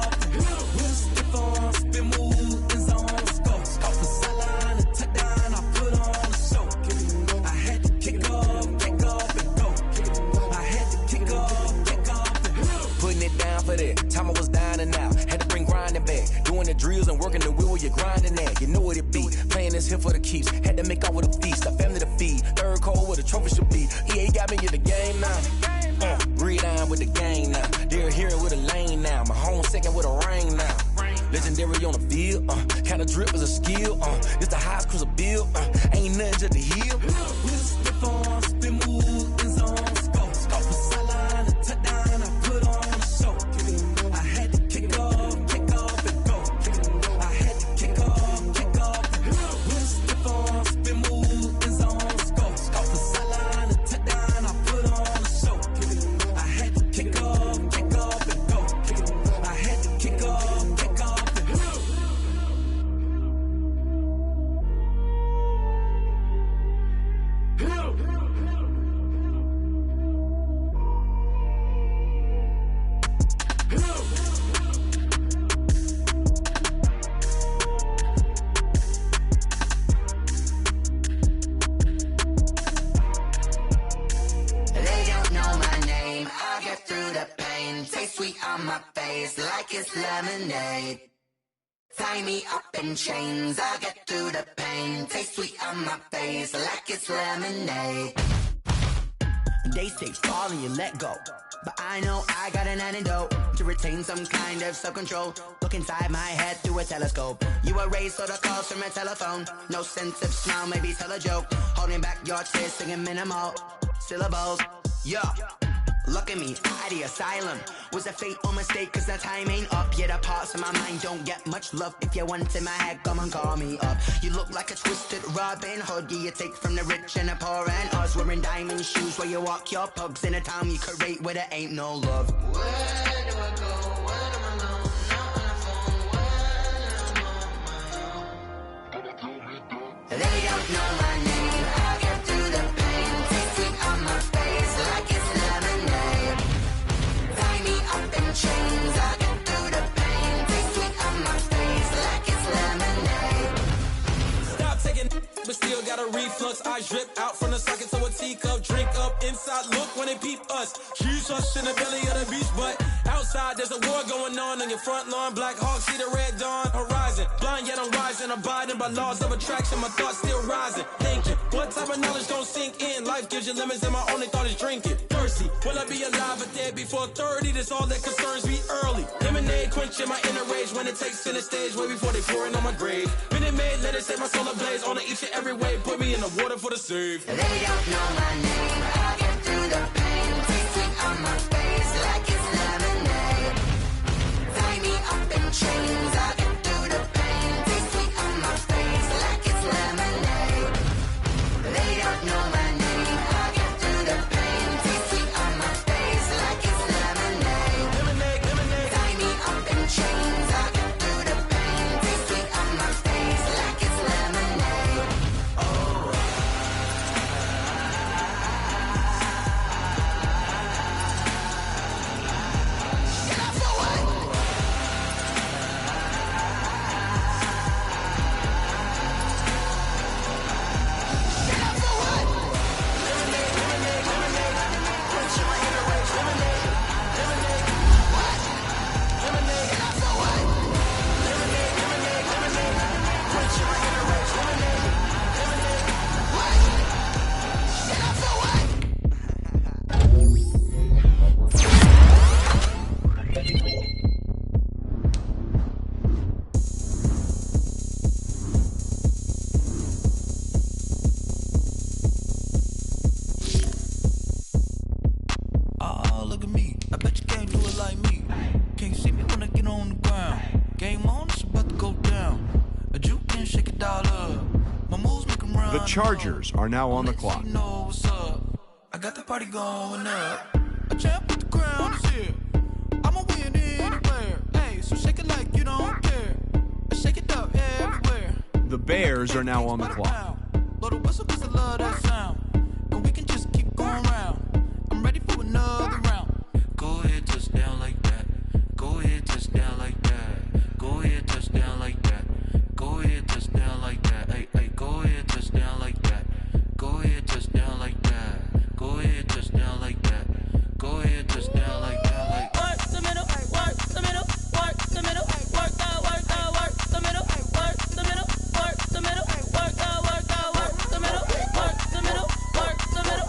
We step on, spin move, in zone, scope. Scope the sideline, a touchdown, I put on a show. I had to kick off and go. I had to kick off and go. Putting it down for that, time I was down and out. Had to bring grinding back, doing the drills and working the wheel where you're grinding at. You know what it be, playing this here for the keeps. Had to make out with a feast, a family to feed. Third cold where the trophy should be. EA got me in the game now. Read on with the game now. They're here with a lane now. My home second with a ring now. Legendary on the field, kind of drip is a skill. It's the highest cruiser bill, ain't nothing just to heal. We step on, spin move, in zone, scope. Scope the sideline, a touchdown, I put on a show. I had to kick off and go. I had to kick off and go. We step on, spin move, in zone, scope. Scope the sideline, a touchdown, I put on a show. I had to kick off and go. I had to kick off and go. They don't know my name, I'll get through the pain. Taste sweet on my face like it's lemonade. Tie me up in chains, I'll get through the pain. Taste sweet on my face like it's lemonade. They say fall and you let go, but I know I got an antidote to retain some kind of self-control. Look inside my head through a telescope. You erase all the calls from a telephone. No sense of smile, maybe tell a joke. Holding back your tears, singing minimal syllables. Yo, look at me, out the asylum. Was a fate or mistake, cause the time ain't up. Yet the parts of my mind don't get much love. If you want in my head, come and call me up. You look like a twisted Robin Hood. Yeah, you take from the rich and the poor and us. Wearing diamond shoes where you walk your pugs in a town you create where there ain't no love. Where do I go? When am I alone? Not on the phone. When I'm on my own. They don't know my name. I get through the pain. Taste sweet on my face like it's lemonade. Tie me up in chains. I get through the pain. Taste sweet on my face like it's lemonade. Stop taking but still got a reflux. I drip out from the socket to a teacup. Drink up inside, look when they peep us. She's us in the belly of the beach, but outside there's a war going on your front lawn. Black Hawk, see the red dawn horizon. Blind yet I'm rising, abiding by laws of attraction. My thoughts still rising, thinking what type of knowledge gon' sink in? Life gives you lemons and my only thought is drinking. Thirsty, will I be alive or dead before 30? That's all that concerns me early. Lemonade quenching my inner rage when it takes center stage way before they pouring on my grave. Minute Maid, let it set my soul ablaze on each and every way. Put me in the water for the save. They don't know my name. I get through the pain. Taste sweet on my face like it's lemonade. Tie me up in chains. I get through the pain. Taste sweet on my face like it's lemonade. They don't know my name. I get through the pain. Taste sweet on my face like it's lemonade. Tie me up in chains. I get through the pain. Taste sweet on my face like it's lemonade. Oh. The Chargers are now on the clock. You know what's up. I got the party going up. A champ with the crown is here. I'ma win anywhere. Hey, so shake it like you don't care. Shake it up everywhere. The Bears are now on the clock. Blow the whistle 'cause I love that sound. And we can just keep going round. I'm ready for another round. Go ahead, touchdown like that. Go ahead, touchdown like that. Go ahead, touchdown like that. Go ahead, touchdown like that. Hey, hey, go ahead, touchdown like that. Go ahead, touchdown like that. Go ahead, touchdown like that. Go ahead, touchdown like that. Like work the middle, work the middle, work the middle, work out, work the middle, work the middle, work the middle, work out, work the middle, work the middle, work the middle,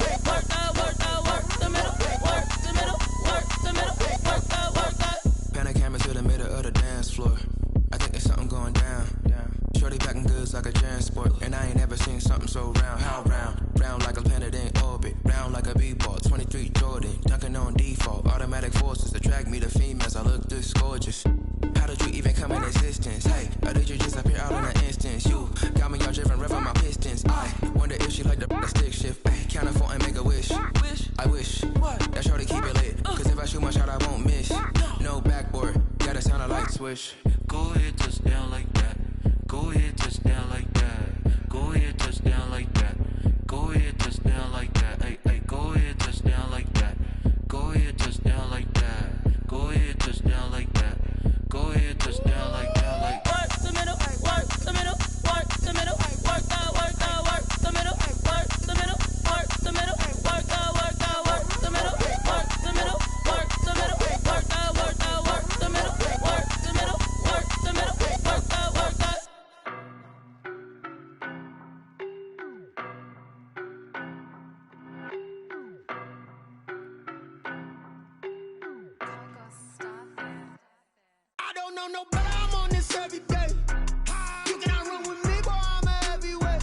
work out, work the middle, work the middle, work the middle, work out. Pan a camera to the middle of the dance floor. I think there's something going down. Shorty packing goods like a transport, and I ain't never seen something so round. How round? Round like a planet in orbit, round like a b-ball. 23 Jordan, dunking on default. Automatic forces attract me to females. I look this gorgeous. How did you even come in existence? Hey, or did you just appear out in an instance? You got me all driven, revving my pistons. I wonder if she like the stick shift. Ay, count a four and make a wish. I wish that shorty keep it lit. Cause if I shoot my shot, I won't miss. No backboard, gotta sound a light switch. Go ahead, touchdown like that. Go ahead, touchdown like that. Go ahead, touchdown like that. Go ahead, touchdown like that. Hey, hey, go ahead, touchdown like that. Go ahead, touchdown like that. Go ahead, touchdown like that. Go ahead, touchdown like that. Like Work the middle, work the middle, work the middle, work out, work the middle, work the middle, work the middle, work out, work the middle, work the middle, work the middle, work out, work the middle, work the middle, work the middle, work out, work out. I don't know no better, I'm on this every day. You cannot run with me, boy, I'm a heavyweight.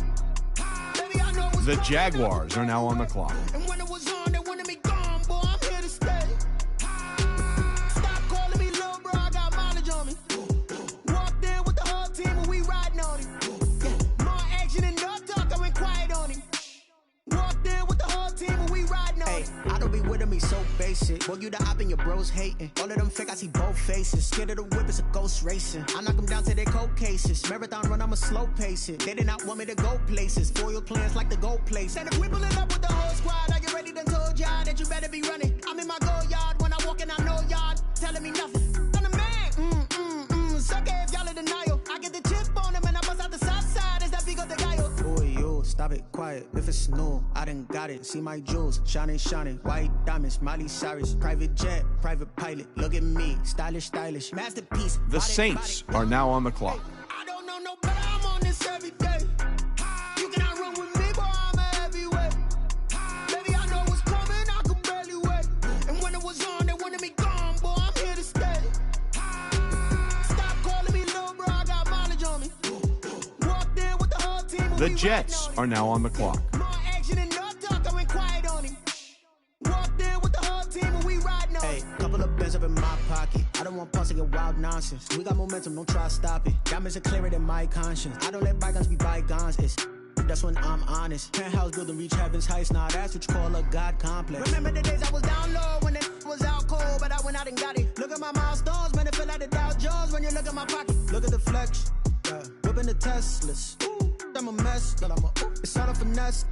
Baby, I know what's The going Jaguars are now on the clock. And when it was on, they wanted me gone, boy, I'm here to stay. Stop calling me little bro, I got mileage on me. Walked in with the whole team and we riding on him. Yeah, more action and no talk, I went quiet on him. Walked in with the whole team and we riding on him. I don't be with him, he's so basic. Boy, you the op and your bros hating. All of them fake, I see both faces. Scared of the whip, it's a ghost racing. I knock them down to their cold cases. Marathon run, I'ma slow pace it. They did not want me to go places. Foil plans like the gold place. And if we pulling up with the whole squad, I get ready to told y'all that you better be running. I'm in my go yard when I walk in, I know y'all telling me nothing. I'm the man, sucker if y'all in denial. I get the chip on them and I bust out the south side. Is that big of the guy? Boy, yo, stop it, quiet. If it's new, I done got it. See my jewels, shining, shining. White diamonds, Miley Cyrus. Private jet, private pilot. Look at me, stylish, stylish. Masterpiece. The Saints are now on the clock. I don't know no better, I'm on this every day. You cannot run with me, boy, I'm a heavyweight. Baby, I know what's coming, I could barely wait. And when it was on, they wanted me gone, boy, I'm here to stay. Stop calling me little bro, I got mileage on me. Walked in with the whole team and The we Jets are now on the clock. more action and no talk, I went quiet on him. Walked in with the whole team and we riding on him. Hey, couple of bins up in my pocket. I don't want pause to get wild nonsense. We got momentum, don't try to stop it. Diamonds are clearer than my conscience. I don't let bygones be bygones. It's that's when I'm honest. Penthouse building reach heaven's heights. Now that's what you call a God complex. Remember the days I was down low when it was out cold, but I went out and got it. Look at my milestones, man, it feel like the Dow Jones when you look at my pocket. Look at the flex. Yeah. Whipping the Teslas. I'm a mess, but I'm a it's all a finesse.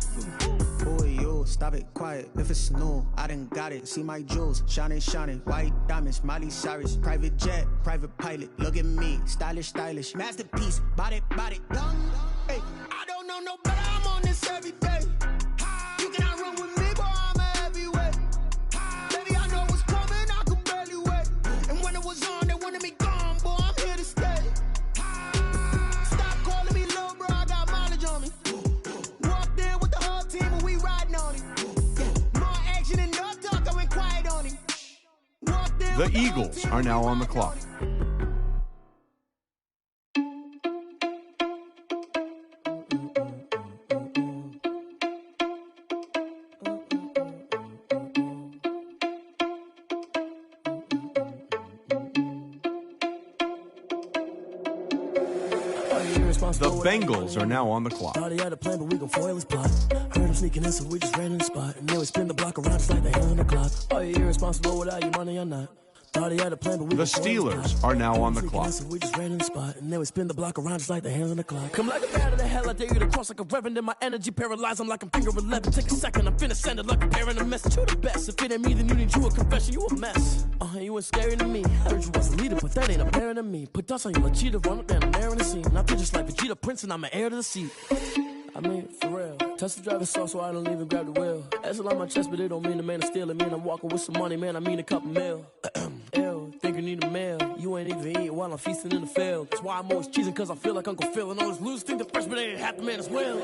Boy, yo, stop it, quiet. If it's new, I done got it. See my jewels, shining, shining. White diamonds, Miley Cyrus. Private jet, private pilot. Look at me, stylish, stylish. Masterpiece, body, done. Hey, I don't know no better, I'm on this every day. You cannot run with me, boy, I'm a heavyweight. Baby, I know what's coming, I could barely wait. And when it was on, they wanted me gone, boy, I'm here to stay. Stop calling me little bro, I got mileage on me. Walked in with the whole team and we riding on him. Yeah, more action and no talk, I went quiet on him. Walked in The with whole Eagles team are and we now on the riding clock. him. The Bengals are now on the clock. Thought he had a plan, but we gon' foil his plot. Heard him sneaking in, so we just ran in the spot. And then we spin the block around just like the hand on the clock. Are you irresponsible without your money or not? Thought he had a plan, but we The Steelers are now on the clock. So we just ran in the spot. And then we spin the block around just like the hands on the clock. Come like a bat of the hell, I dare you to cross like a reverend. And my energy paralyzed, I'm like I'm finger 11. Take a second, I'm finna send it like a parent a message. You the best, if it ain't me, then you need you a confession. You a mess. You ain't scary to me. Heard you was a leader, but that ain't apparent to me. Put dust on you like cheetah, run up down the air in the scene. I feel just like Vegeta Prince, and I'm an heir to the seat. I mean, for real. Touch the driver's sauce, so I don't even grab the wheel. That's on my chest, but it don't mean the man is stealing. Mean I'm walking with some money, man. I mean a couple mil. Ew, think you need a meal. You ain't even eating while I'm feasting in the field. That's why I'm always cheesing, cause I feel like Uncle Phil. And all those losers think the freshman ain't half the man as well.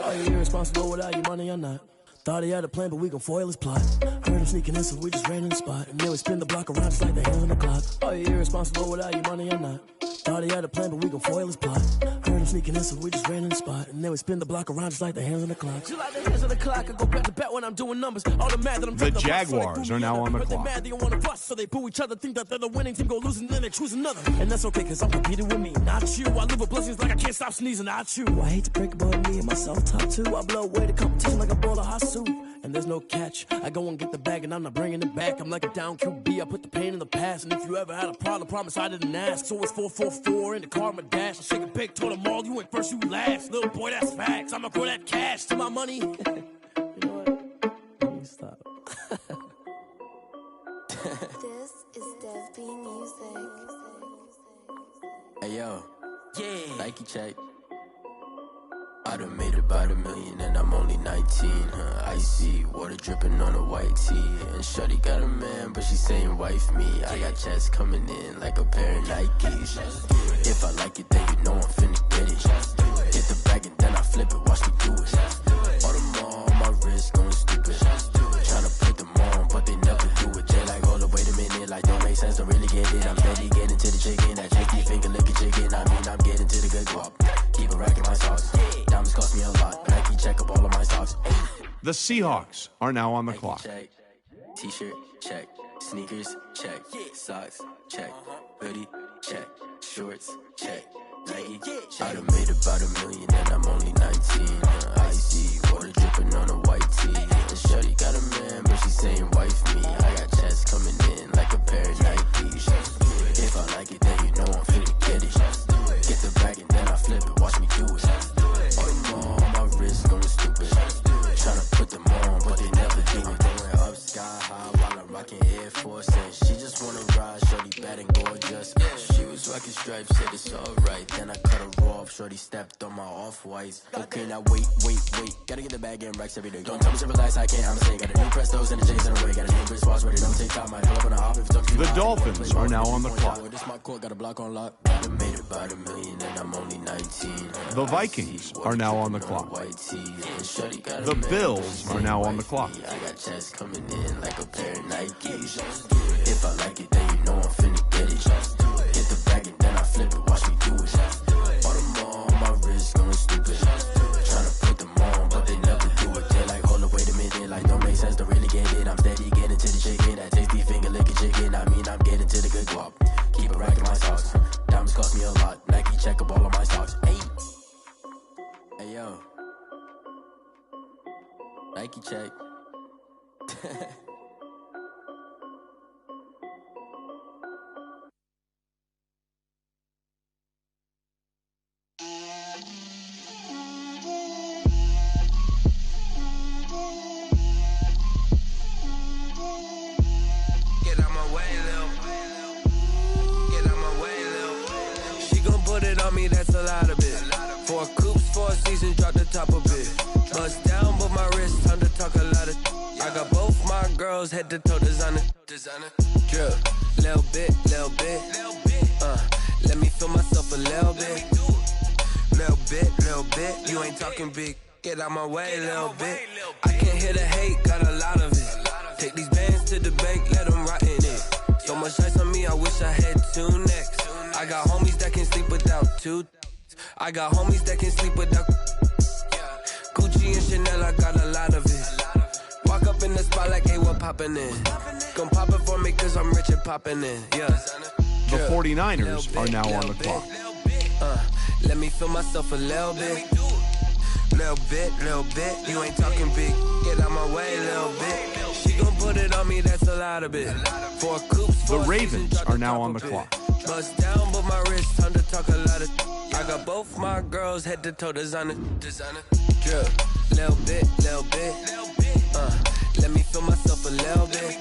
Are you irresponsible without your money or not? Thought he had a plan, but we gon' foil his plot. Heard him sneaking in, so we just ran in the spot. And then we spin the block around just like the hands on the clock. Are you irresponsible without your money or not? Thought he had a plan, but we gon' foil his plot. Heard him sneaking in, so we just ran in the spot. And then we spin the block around just like the hands on the clock. You like the hands on the clock, I go back to back when I'm doing numbers. All the mad that I'm The Jaguars are now on the clock. They're mad, they don't wanna bust, so they boo each other. Think that they're the winning team, go losing, then they choose another. And that's okay, cause I'm competing with me, not you. I live with blessings like I can't stop sneezing, not you. I hate to break it, but me and myself top two. I blow away the competition like a bowl of hot soup. And there's no catch. I go and get the bag and I'm not bringing it back. I'm like a down QB, I put the pain in the past. And if you ever had a problem, promise I didn't ask. So it's 4-4-4 in the car, my dash. I shake a big, told them all, you went first, you last. Little boy, that's facts. I'ma throw that cash to my money. You know what? Let me stop. This is Dev B Music. Hey yo, yeah. Nike check. I done made about $1 million and I'm only 19. Icy water dripping on a white tee. And shorty got a man, but she saying wife me. I got checks coming in like a pair of Nikes. If I like it, then you know I'm finna get it. Hit the bag and then I flip it, watch me do it. All the more on my wrist going stupid. Tryna put them on, but they never do it. They like, hold up, wait a minute, like don't make sense, don't really get it. I'm steady getting to the chicken, that cheeky finger licking chicken. I mean, I'm getting to the good guap. Keep a rack in my sauce. Diamonds cost me a lot. Nike check up all of my socks. The Seahawks are now on the Nike clock. Check. T-shirt, check. Sneakers, check. Socks, check. Hoodie, check. Shorts, check. Nike, I done made about $1 million and I'm only 19. Icy water dripping on a white tee. And shorty got a man, but she saying wife me. I got checks coming in like a pair of Nikes. If I like it, then you know I'm finna get it. Get the bag and then I flip it, watch me do it. All the more on my wrist going stupid. Tryna put them on, but they never do it. They went up sky high while I'm rocking Air Force. And she just wanna ride, shorty bad and gorgeous. She was rocking stripes, said it's alright. Then I cut her off, shorty stepped on my off-whites. Okay, now wait. Gotta get the bag and racks every day. Don't tell me to relax, I can't, I'm saying. Got a new Prestos and a J's in the way. Got a new wristwatch, ready, don't take time. I pull up on the hop if it's The Dolphins are now on the clock. This my court, got a block on lock. I made about $1 million and I'm only 19. The Vikings are now on the clock. The Bills are now on the clock. I got checks coming in like a pair of Nikes. If I like it, then you know I'm finna get it. Hit the bag and then I flip it, watch me do it. All the more on my wrist going stupid. Tryna put them on, but they never do it. They're like, hold up, wait a minute, like don't make sense, don't really get it. I'm steady getting to the chicken, that tasty finger licking chicken. I mean, I'm getting to the good guap. Keep a rack in my socks. Diamonds cost me a lot. Nike check up all of my socks. Hey yo. Nike check. Get out my way, Lil. Get out my way, Lil. She gon' put it on me, that's a lot of it. 4 coops, 4 seasons, drop the top of it. Bust down, but my wrist, time to talk a lot of. I got both my girls head to toe designer. Drip, little bit. Let me feel myself a little bit. Little bit. You ain't talking big. Get out my way, little bit. I can't hear the hate, got a lot of it. Take these bands to the bank, let them rot in it. So much ice on me, I wish I had 2 necks. I got homies that can sleep without 2. I got homies that can sleep without Gucci and Chanel, I got a lot of it. Walk up in the spot like, hey, what poppin' in? Gon' pop it for me cause I'm rich and poppin' in, yeah. The 49ers are now on the clock. Let me feel myself a little bit. Little bit, you ain't talking big. Get out my way, little bit. She gon' put it on me, that's a lot of bit. Four coops, The Ravens are now on the clock. Bust down, but my wrist, time to talk a lot of. I got both my girls head to toe designer. Drip, little bit. Let me feel myself a little bit.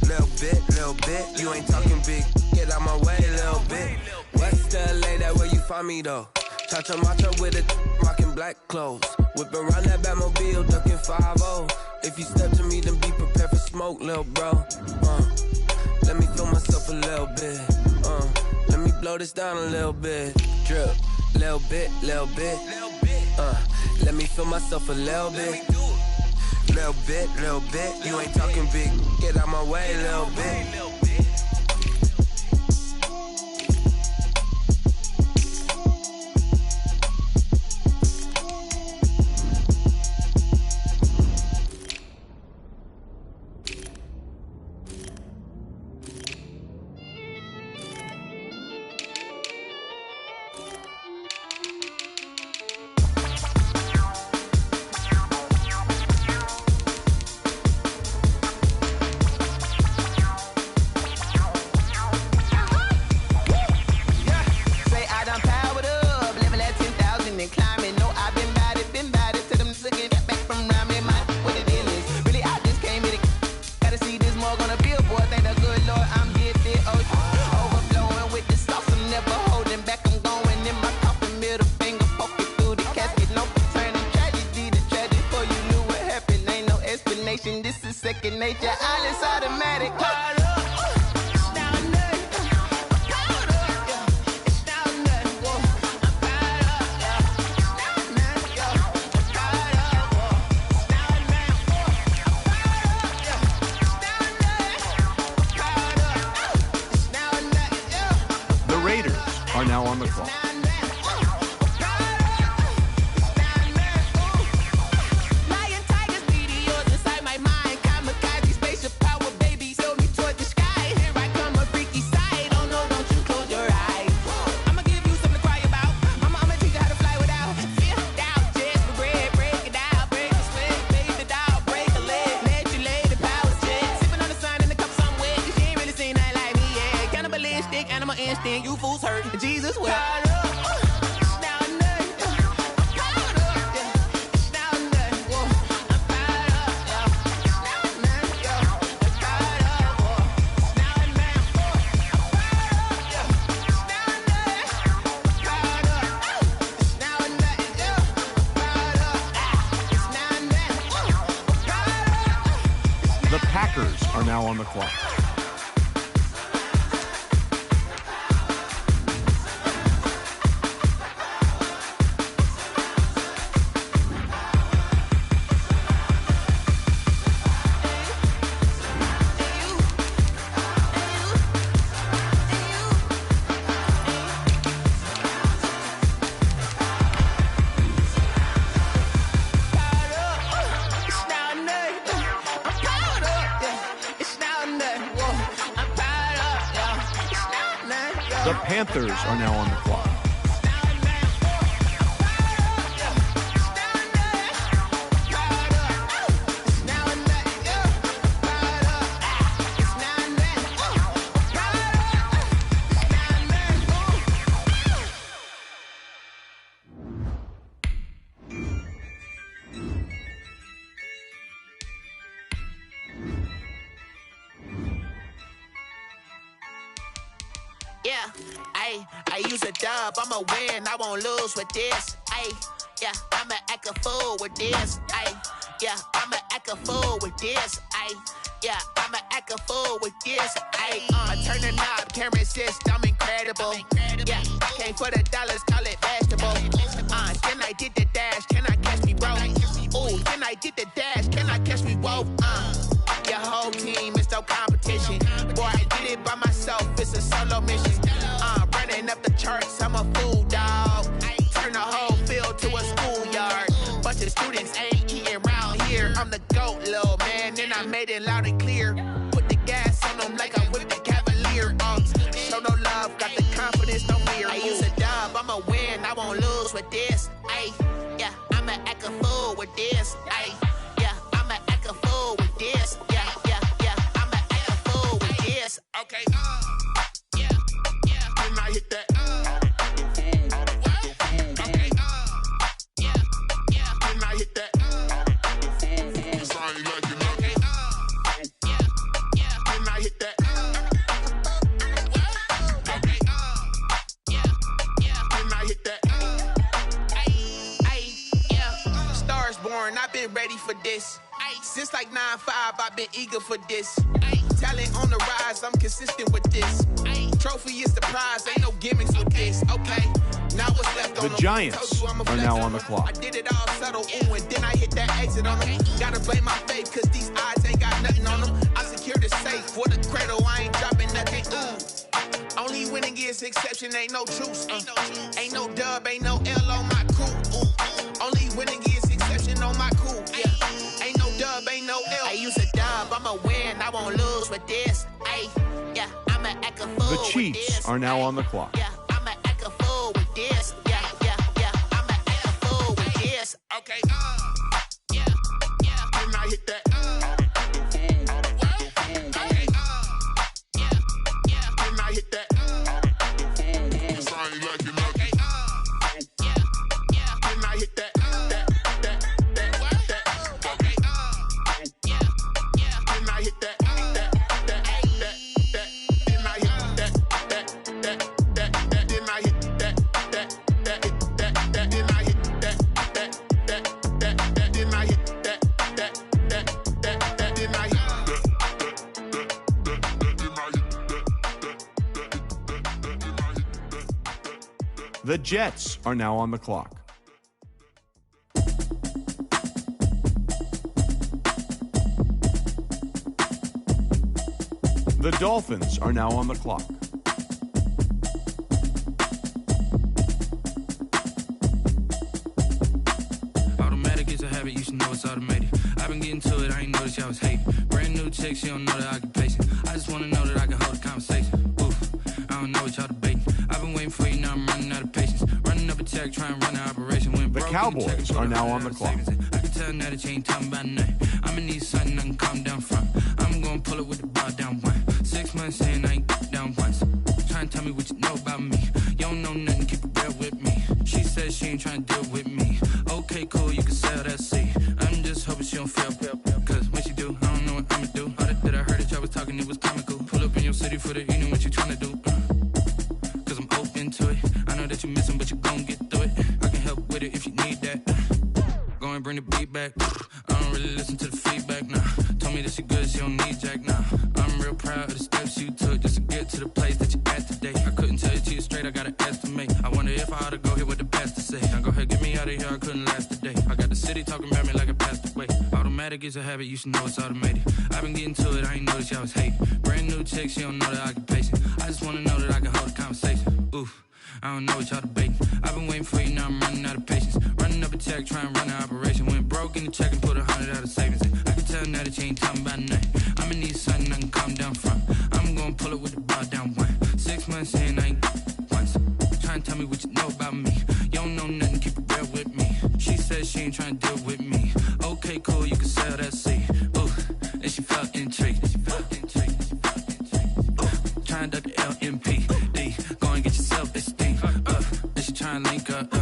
Little bit, you ain't talking big. Get out my way, little bit. West LA, that where you find me though. Cha-cha matcha with it, rocking black clothes. Whip around that Batmobile, ducking 5-0. If you step to me, then be prepared for smoke, little bro. Let me feel myself a little bit. Let me blow this down a little bit. Drip, little bit. Let me feel myself a little bit. Little bit, you ain't talking big. Get out my way, little bit. This is second nature, all is automatic. The Raiders are now on the clock. Animal instinct, you fools hurt. Jesus will. The Packers are now on the clock. The Panthers are now on the clock. Yeah, I use a dub, I'ma win, I won't lose with this. Yeah, I'ma act a fool with this. Yeah, I'ma act a fool with this. Yeah, I'ma act a fool with this. I turn the knob, camera assist, I'm incredible. Yeah, came for the dollars, call it basketball. Then I did the dash, can I catch me, bro? Ooh, then I did the dash, can I catch me, whoa? Your whole team is no competition. Boy, I did it by myself, it's a solo mission. Running up the charts, I'm a fool, dog. Turn the whole field to a schoolyard. Bunch of students ain't eating round here. I'm the GOAT, little man, and I made it loud and clear. Put the gas on them like I whipped the Cavalier. Show no love, got the confidence, no fear. I use a dub, been ready for this. Since like 9-5, I've been eager for this. Talent on the rise, I'm consistent with this. Trophy is the prize, ain't no gimmicks with this. Okay, now what's left on The them? Giants Told you I'm a are flex now on on the them. clock. I did it all subtle, ooh, and then I hit that exit on them. Gotta blame my faith, cause these odds ain't got nothing on them. I secured the safe for the cradle, I ain't dropping nothing, ooh. Only winning is exception, ain't no truce. Ain't no dub, ain't no L on my crew. Ooh. Only winning is exception on my crew. Yeah. Ain't no dub, ain't no L. I use a dub, I'ma win, I won't lose with this. Ay, yeah, I'ma act a fool The with Chiefs this. are now on the clock. Yeah, I'ma act a fool with this. Yeah, I'ma act a fool with this. Okay, yeah, then I hit that. The Jets are now on the clock. The Dolphins are now on the clock. Automatic is a habit, you should know it's automated. I've been getting to it, I ain't noticed y'all was hating. Brand new chick, she don't know the occupation. I just wanna know that I can hold a conversation. Oof, I don't know what y'all debating. I've been waiting for you, now I'm running out of patience. Running up a check, trying to run an operation. When The Cowboys are now on the clock. I can tell now that you ain't talking about nothing. I'ma need something I can calm down from. I'm gonna pull it with the bar down one. 6 months in, I ain't down once. Trying to tell me what you know about me. You don't know nothing, keep it real with me. She says she ain't trying to deal with me. Okay, cool, you can sell that seat. I'm just hoping she don't feel. Cause when she do, I don't know what I'ma do. All that I heard that y'all was talking, it was comical. Pull up in your city for the evening, what you trying to do? Cause I'm open to it. I know that you're missing, but you gon' get through it. I can help with it if you need that. Go and bring the beat back. I don't really listen to the feedback, nah. Told me that she good, she don't need Jack, nah. I'm real proud of the steps you took just to get to the place that you at today. I couldn't tell you to you straight, I gotta estimate. I wonder if I ought to go here with the pastor say. Now go ahead, get me out of here, I couldn't last a day. I got the city talking about me like I passed away. Automatic is a habit, you should know it's automated. I've been getting to it, I ain't noticed y'all was hating. Brand new chick, she don't know the occupation. I just wanna know that I can hold a conversation. Oof, I don't know what y'all debating. I've been waiting for you, now I'm running out of patience. Running up a check, trying to run an operation. Went broke in the check and put 100 out of savings in. I can tell now that you ain't talking about nothing. I'ma need something I can calm down from. I'm gonna pull it with the bar down one. 6 months in, I ain't once. Trying to tell me what you know about me. You don't know nothing, keep it real with me. She says she ain't trying to deal with me. Okay, cool, you can sell that seat. Ooh, and she felt intrigued. Trying to duck the LMPD. Go and get yourself this thing. And she trying to link up.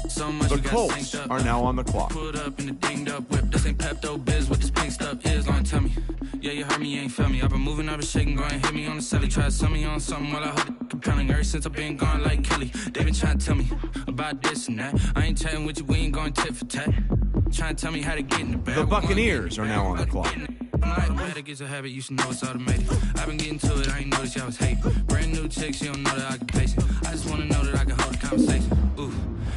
So much The you got Colts synced up. are now on the clock. Put up in the dinged up whip. This ain't Pepto Biz. What this pink stuff is, gonna tell me. Yeah, you heard me, you ain't feel me. I've been moving up and shaking, go and hit me on the celly. Try to sell me on something while I hold it compelling. Ever since I've been gone like Kelly, they been trying to tell me about this and that. I ain't chatting with you, we ain't going tit for tat. Trying to tell me how to get in the bag. The Buccaneers are now on the clock. Automatic is a habit, you should know it's automated. I've been getting to it, I ain't noticed y'all was hating. Brand new chick, she don't know the occupation. I just wanna know that I can hold a conversation. Ooh,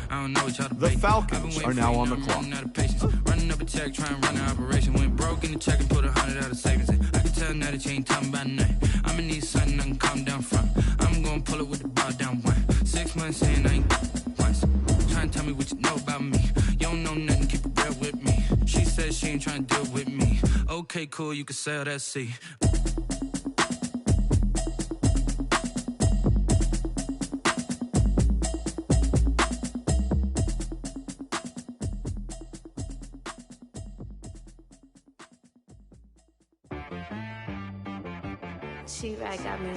I don't know what y'all debating. The Falcons are now on the clock. Running out of patience. Running up a check, trying to run an operation. Went broke in the check and put 100 out of savings in. I can tell now that you ain't talking about nothing. I'ma need something I can calm down from. I'm gonna pull it with the bar down one. 6 months in, I ain't once. Trying to tell me what you know about me. You don't know nothing, keep it real with me. She says she ain't trying to deal with me. Okay, cool, you can sell that seat. She-Rag got me.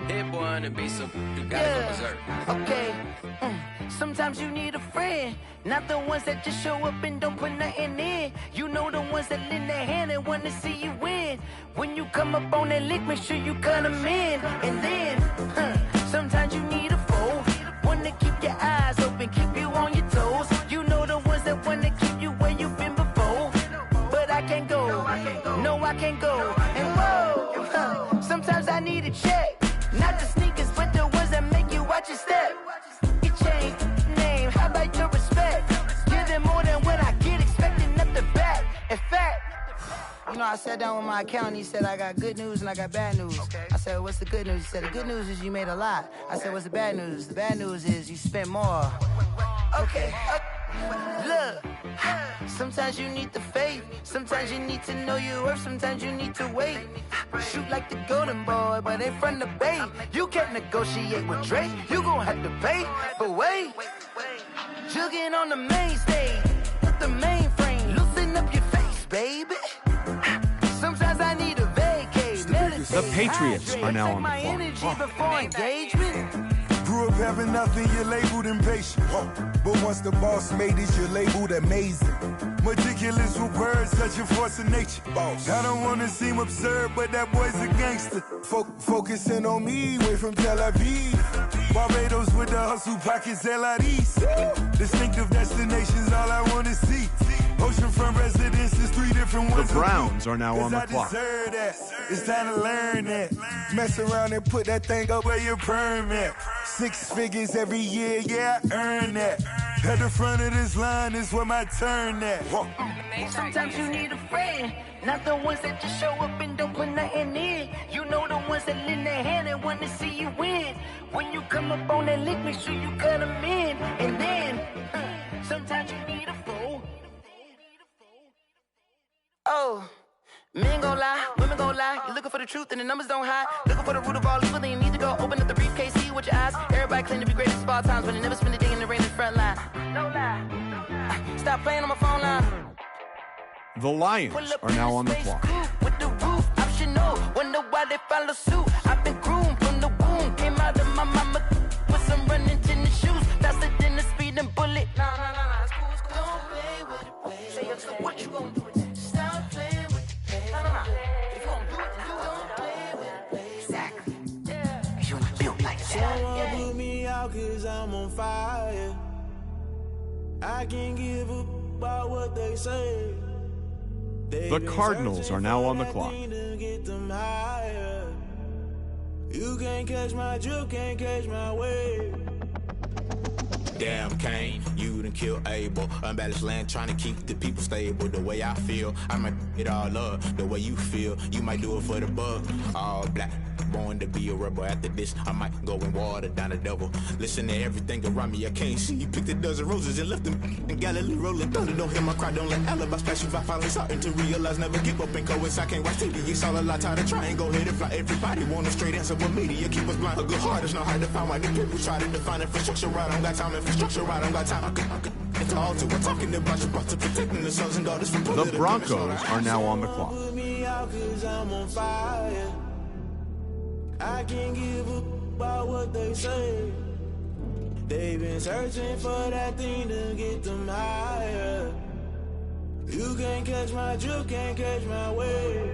Hit boy on the beat, so you gotta go berserk. Okay. Sometimes you need a friend, not the ones that just show up and don't put nothing in. You know the ones that lend their hand and wanna see you win. When you come up on that lick, make sure you cut them in. And then, sometimes you need a foe, one keep your eyes open, keep you on your toes. You know the ones that wanna keep you where you've been before. But I can't go, no, I can't go. And whoa, sometimes I need a check. Not the sneakers, but the ones that make you watch your step. You change name, how about your respect? Give them more than what I get, expecting up the back. In fact, you know, I sat down with my accountant. He said, I got good news and I got bad news. I said, what's the good news? He said, the good news is you made a lot. I said, what's the bad news? The bad news is you spent more. Okay. Look, sometimes you need the faith. Sometimes you need to know your worth. Sometimes you need to wait. Shoot like the golden boy, but ain't from the bay. You can't negotiate with Drake. You gon' have to pay. But wait, jugging on the main stage with the mainframe. Loosen up your face, baby. Sometimes I need a vacate. The Patriots are now on the my clock. energy before engagement. Grew up having nothing, you're labeled impatient. But once the boss made it, you're labeled amazing. Meticulous with words, such a force of nature. I don't wanna seem absurd, but that boy's a gangster. Focusing on me, way from Tel Aviv. Barbados with the hustle pockets, LIDs. Distinctive destinations, all I wanna see. Oceanfront residences, 3 different ones. The Browns are now on the clock. That. It's time to learn that. Mess around and put that thing up where your permit. 6 figures every year, yeah, I earn that. At the front of this line is where my turn at. Sometimes you need a friend, not the ones that just show up and don't put nothing in. You know the ones that lend their hand and want to see you win. When you come up on that lick, make sure you cut them in. And then, sometimes you need a fool. Oh, men gon' lie, women gon' lie. You're looking for the truth and the numbers don't hide. Looking for the root of all evil, then you need to go open up the briefcase, see with your eyes. Everybody claim to be great at small times, but they never spend a day in the rain in the front line. No lie. Stop playing on my phone line. The Lions are now on the clock. With the roof optional, wonder why they follow suit. I've been groomed from the womb, came out of my mama with some running tennis shoes, faster than a speeding bullet. Nah, it's cool, it's cool. Don't play with it, play. Say so what you gon' do? Stop playing with it, play. Nah. If you gon' do it, then you don't play with it, play. Exactly. Yeah. You ain't built like that. Someone put me out 'cause I'm on fire. I can't give up about what they say. The Cardinals are now on the clock. You can't catch my drift, can't catch my wave. Damn, Kane, you done killed Abel. Unbalanced land, trying to keep the people stable. The way I feel, I might it all up. The way you feel, you might do it for the bug. All black, born to be a rebel. After this, I might go and water down the devil. Listen to everything around me, I can't see. Picked a dozen roses and left them in Galilee rolling thunder. Don't hear my cry, don't let alibis pass you by. Finally starting to realize, never give up and coincide. Can't watch TV, it's all a lot. Tired of trying, go ahead and fly. Everybody want a straight answer, but media keep us blind. A good heart is not hard to find. Why the people try to define infrastructure right? I don't got time, infrastructure right, I don't got time. It's all to we're talking about you, brought to protecting the sons and daughters from the Broncos are now on the clock. Put me out 'cause I'm on fire. I can't give up about what they say. They've been searching for that thing to get them higher. You can't catch my drift, can't catch my wave.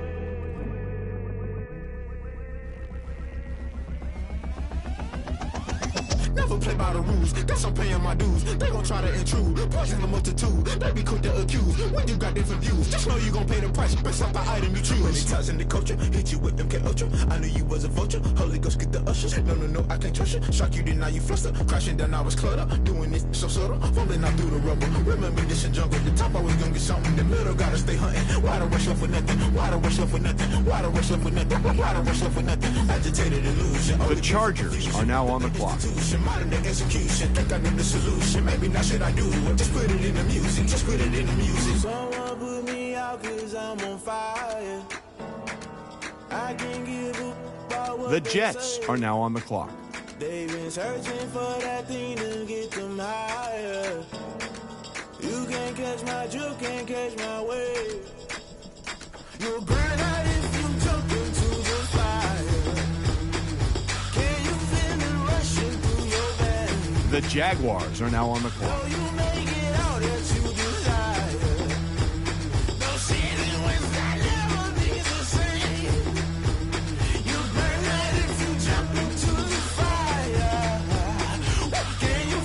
Never play by the rules, guess I'm paying my dues. They gon' try to intrude, poison the multitude. They be quick to accuse when you got different views. Just know you gon' pay the price based off the item you choose. Many times in the culture, hit you with them K Ultra. I knew you was a vulture. Holy Ghost get the ushers. No, I can't trust you. Shock you, then now you fluster. Crashing down, I was cluttered. Doing this so subtle, fumbling out through the rubble. Remember this in jungle. The top I was gonna get something. The middle gotta stay hunting. Why the rush left for nothing? Why the rush left for nothing? Why the rush left for nothing? Why the rush left for nothing? Agitated illusion. The Chargers are now on the clock. Modern day execution, think I know the solution. Maybe now should I do it? Just put it in the music. Just put it in the music. Someone put me out 'cause I'm on fire. I can't give up about what The they Jets say. are now on the clock. They've been searching for that thing to get them higher. You can't catch my drift, can't catch my wave. You'll burn out if you jump into the fire. Can you feel it rushing through your veins? The Jaguars are now on the clock. You make it out that you desire. No season when that never be the same. You burn out if you jump into the fire. Can you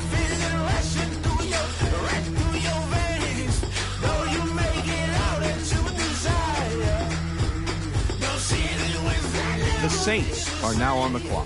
The Saints are now on the clock.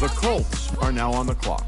The Colts are now on the clock.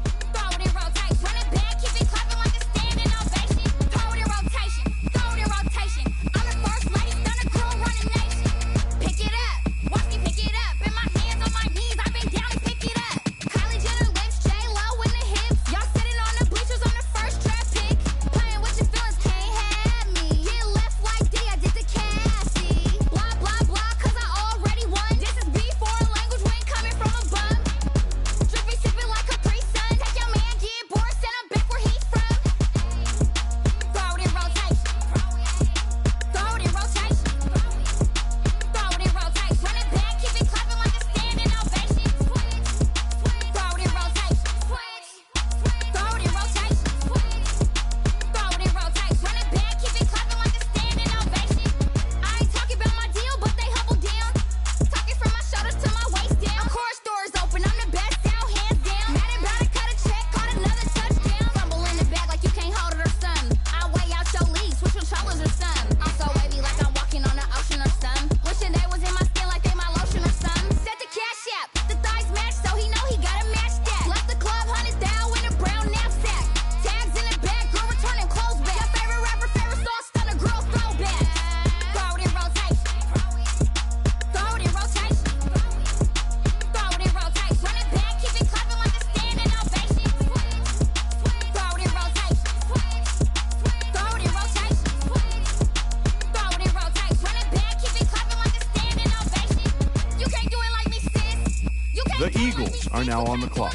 The Eagles are now on the clock.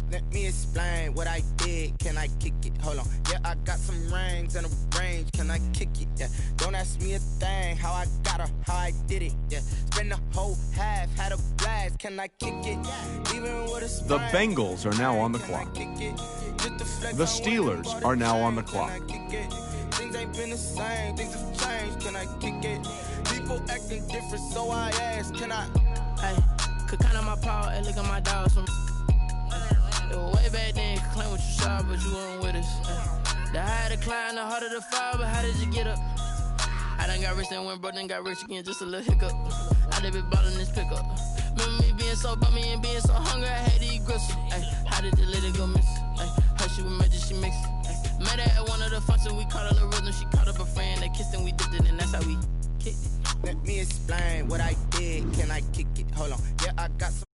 Let me explain what I did. Can I kick it? Hold on. Yeah, I got some rings and a range. Can I kick it? Yeah. Don't ask me a thing. How I got her, how I did it. Yeah. Spend the whole half, had a blast. Can I kick it? Even with a spine. The Bengals are now on the clock. The Steelers are now on the clock. Things ain't been the same. Things have changed. Can I kick it? People acting different, so I ask. Can I? Hey, could count on my paw and look at my dogs from. It was way back then, could claim what you saw, but you weren't with us. The higher the climb, the harder the fall, but how did you get up? I done got rich and went broke, then got rich again, just a little hiccup. I done been ballin' this pickup. Remember me being so bummy and being so hungry, I had to eat gristle. Ay, how did the lady go miss? Ay, her she was magic, she mixed. Met her at one of the functions, we caught her the rhythm, she caught up a friend, they kissed and we dipped it, and that's how we kicked it. Let me explain what I did. Can I kick it? Hold on. Yeah, I got some.